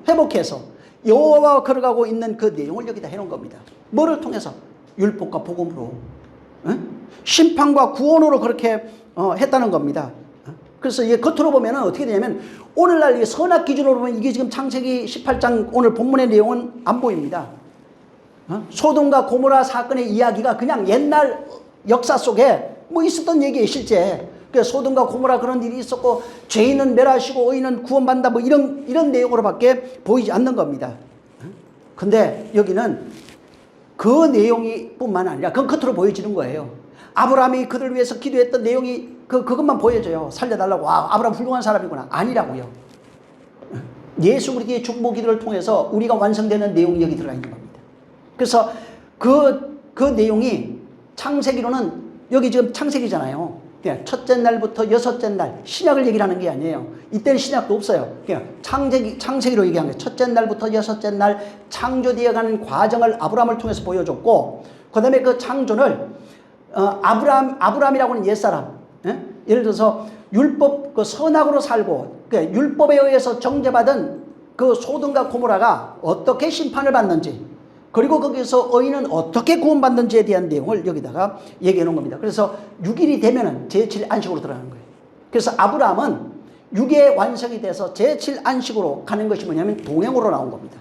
회복해서 여호와와 걸어가고 있는 그 내용을 여기다 해놓은 겁니다. 뭐를 통해서? 율법과 복음으로 심판과 구원으로 그렇게 했다는 겁니다. 그래서 이게 겉으로 보면 어떻게 되냐면 오늘날 선악 기준으로 보면 이게 지금 창세기 18장 오늘 본문의 내용은 안 보입니다. 소돔과 고모라 사건의 이야기가 그냥 옛날 역사 속에 뭐 있었던 얘기예요. 실제 소돔과 고모라 그런 일이 있었고 죄인은 멸하시고 의인은 구원받는다 뭐 이런 내용으로밖에 보이지 않는 겁니다. 근데 여기는 그 내용이 뿐만 아니라 그건 겉으로 보여지는 거예요. 아브라함이 그들 위해서 기도했던 내용이 그것만 보여져요. 살려달라고. 와, 아브라함 훌륭한 사람이구나. 아니라고요. 예수 그리스도의 중보 기도를 통해서 우리가 완성되는 내용이 여기 들어가 있는 겁니다. 그래서 그 내용이 창세기로는 여기 지금 창세기잖아요. 그냥 첫째 날부터 여섯째 날 신약을 얘기를 하는 게 아니에요. 이때는 신약도 없어요. 그냥 창세기로 얘기한 거예요. 첫째 날부터 여섯째 날 창조되어가는 과정을 아브라함을 통해서 보여줬고, 그 다음에 그 창조를 아브라함이라고 하는 옛사람, 예를 들어서 율법 그 선악으로 살고 율법에 의해서 정죄받은 그 소돔과 고모라가 어떻게 심판을 받는지, 그리고 거기서 의인은 어떻게 구원받는지에 대한 내용을 여기다가 얘기해 놓은 겁니다. 그래서 6일이 되면은 제7 안식으로 들어가는 거예요. 그래서 아브라함은 6의 완성이 돼서 제7 안식으로 가는 것이 뭐냐면 동행으로 나온 겁니다.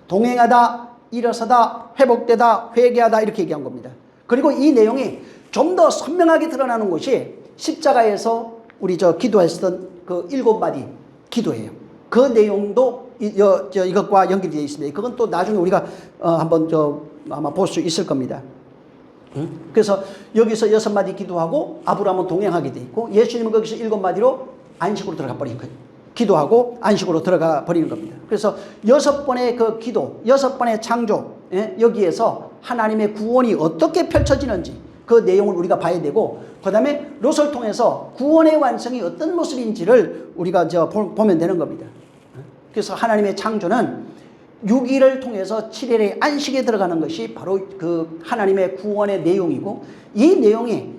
동행하다, 일어서다, 회복되다, 회개하다 이렇게 얘기한 겁니다. 그리고 이 내용이 좀 더 선명하게 드러나는 것이 십자가에서 우리 기도했던 그 7마디 기도예요. 그 내용도 이것과 연결되어 있습니다. 그건 또 나중에 우리가 한번 아마 볼 수 있을 겁니다. 그래서 여기서 6마디 기도하고 아브라함은 동행하게 돼 있고, 예수님은 거기서 7마디로 안식으로 들어가 버린 거예요. 기도하고 안식으로 들어가 버리는 겁니다. 그래서 6번의 그 기도, 6번의 창조, 여기에서 하나님의 구원이 어떻게 펼쳐지는지 그 내용을 우리가 봐야 되고, 그 다음에 롯을 통해서 구원의 완성이 어떤 모습인지를 우리가 보면 되는 겁니다. 그래서 하나님의 창조는 6일을 통해서 7일의 안식에 들어가는 것이 바로 그 하나님의 구원의 내용이고, 이 내용이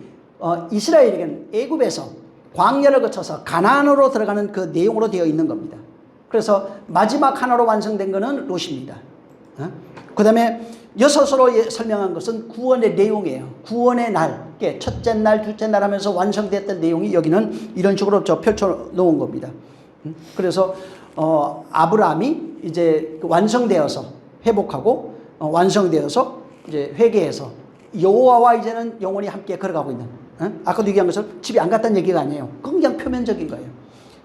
이스라엘에게는 애굽에서 광야를 거쳐서 가나안으로 들어가는 그 내용으로 되어 있는 겁니다. 그래서 마지막 하나로 완성된 것은 롯입니다. 그 다음에 6으로 설명한 것은 구원의 내용이에요. 구원의 날, 첫째 날, 둘째 날 하면서 완성됐던 내용이 여기는 이런 식으로 펼쳐 놓은 겁니다. 그래서 아브라함이 이제 완성되어서 회복하고 완성되어서 이제 회개해서 여호와와 이제는 영원히 함께 걸어가고 있는, 아까도 얘기한 것처럼 집에 안 갔다는 얘기가 아니에요. 그건 그냥 표면적인 거예요.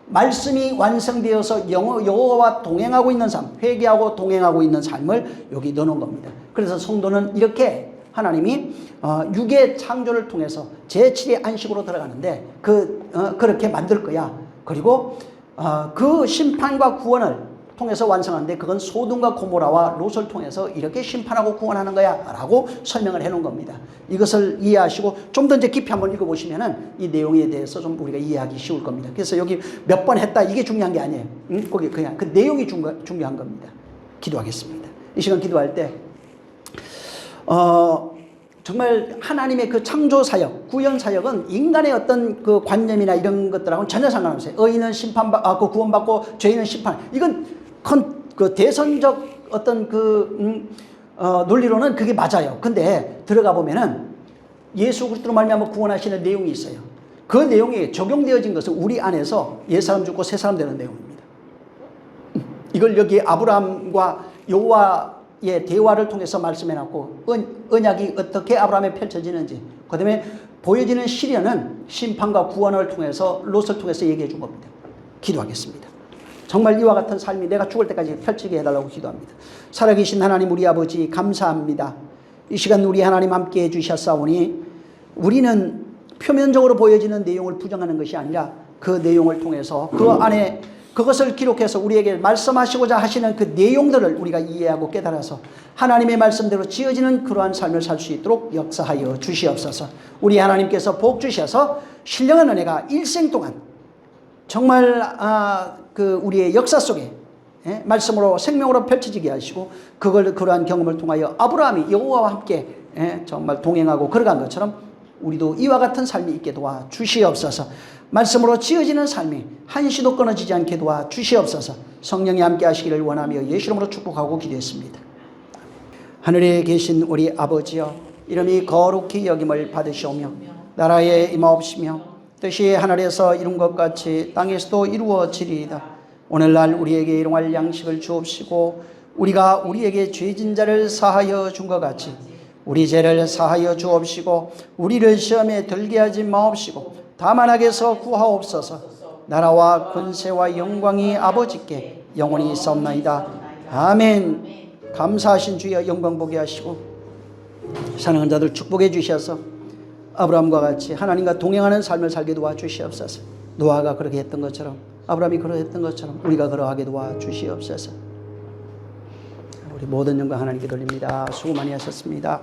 말씀이 완성되어서 여호와와 동행하고 있는 삶, 회개하고 동행하고 있는 삶을 여기 넣어놓은 겁니다. 그래서 성도는 이렇게 하나님이 6의 창조를 통해서 제7의 안식으로 들어가는데 그렇게 만들 거야. 그리고 그 심판과 구원을 통해서 완성하는데 그건 소돔과 고모라와 롯을 통해서 이렇게 심판하고 구원하는 거야 라고 설명을 해놓은 겁니다. 이것을 이해하시고 좀 더 이제 깊이 한번 읽어보시면은 이 내용에 대해서 좀 우리가 이해하기 쉬울 겁니다. 그래서 여기 몇 번 했다 이게 중요한 게 아니에요. 거기 그냥 그 내용이 중요한 겁니다. 기도하겠습니다. 이 시간 기도할 때 정말 하나님의 그 창조 사역, 구원 사역은 인간의 어떤 그 관념이나 이런 것들하고는 전혀 상관없어요. 의인은 구원받고 죄인은 심판. 이건 그 대선적 어떤 논리로는 그게 맞아요. 근데 들어가 보면은 예수 그리스도로 말미암아 구원하시는 내용이 있어요. 그 내용이 적용되어진 것은 우리 안에서 옛사람 죽고 새사람 되는 내용입니다. 이걸 여기 아브라함과 여호와의 대화를 통해서 말씀해놨고, 언약이 어떻게 아브라함에 펼쳐지는지, 그 다음에 보여지는 시련은 심판과 구원을 통해서 롯을 통해서 얘기해 준 겁니다. 기도하겠습니다. 정말 이와 같은 삶이 내가 죽을 때까지 펼치게 해달라고 기도합니다. 살아계신 하나님 우리 아버지 감사합니다. 이 시간 우리 하나님 함께 해주셨사오니 우리는 표면적으로 보여지는 내용을 부정하는 것이 아니라 그 내용을 통해서 그 안에 그것을 기록해서 우리에게 말씀하시고자 하시는 그 내용들을 우리가 이해하고 깨달아서 하나님의 말씀대로 지어지는 그러한 삶을 살 수 있도록 역사하여 주시옵소서. 우리 하나님께서 복 주셔서 신령한 은혜가 일생 동안 정말 우리의 역사 속에 말씀으로 생명으로 펼쳐지게 하시고 그러한 경험을 통하여 아브라함이 여호와와 함께 정말 동행하고 걸어간 것처럼 우리도 이와 같은 삶이 있게 도와 주시옵소서. 말씀으로 지어지는 삶이 한시도 끊어지지 않게 도와 주시옵소서. 성령이 함께 하시기를 원하며 예수 이름으로 축복하고 기도했습니다. 하늘에 계신 우리 아버지여, 이름이 거룩히 여김을 받으시오며 나라에 임하옵시며 뜻이 하늘에서 이룬 것 같이 땅에서도 이루어지리이다. 오늘날 우리에게 일용할 양식을 주옵시고 우리가 우리에게 죄진 자를 사하여 준 것 같이 우리 죄를 사하여 주옵시고 우리를 시험에 들게 하지 마옵시고 다만 악에서 구하옵소서. 나라와 권세와 영광이 아버지께 영원히 있사옵나이다. 아멘. 감사하신 주여 영광 보게 하시고 사랑하는 자들 축복해 주셔서 아브라함과 같이 하나님과 동행하는 삶을 살게 도와주시옵소서. 노아가 그렇게 했던 것처럼, 아브라함이 그러했던 것처럼 우리가 그러하게 도와주시옵소서. 우리 모든 영광 하나님께 돌립니다. 수고 많이 하셨습니다.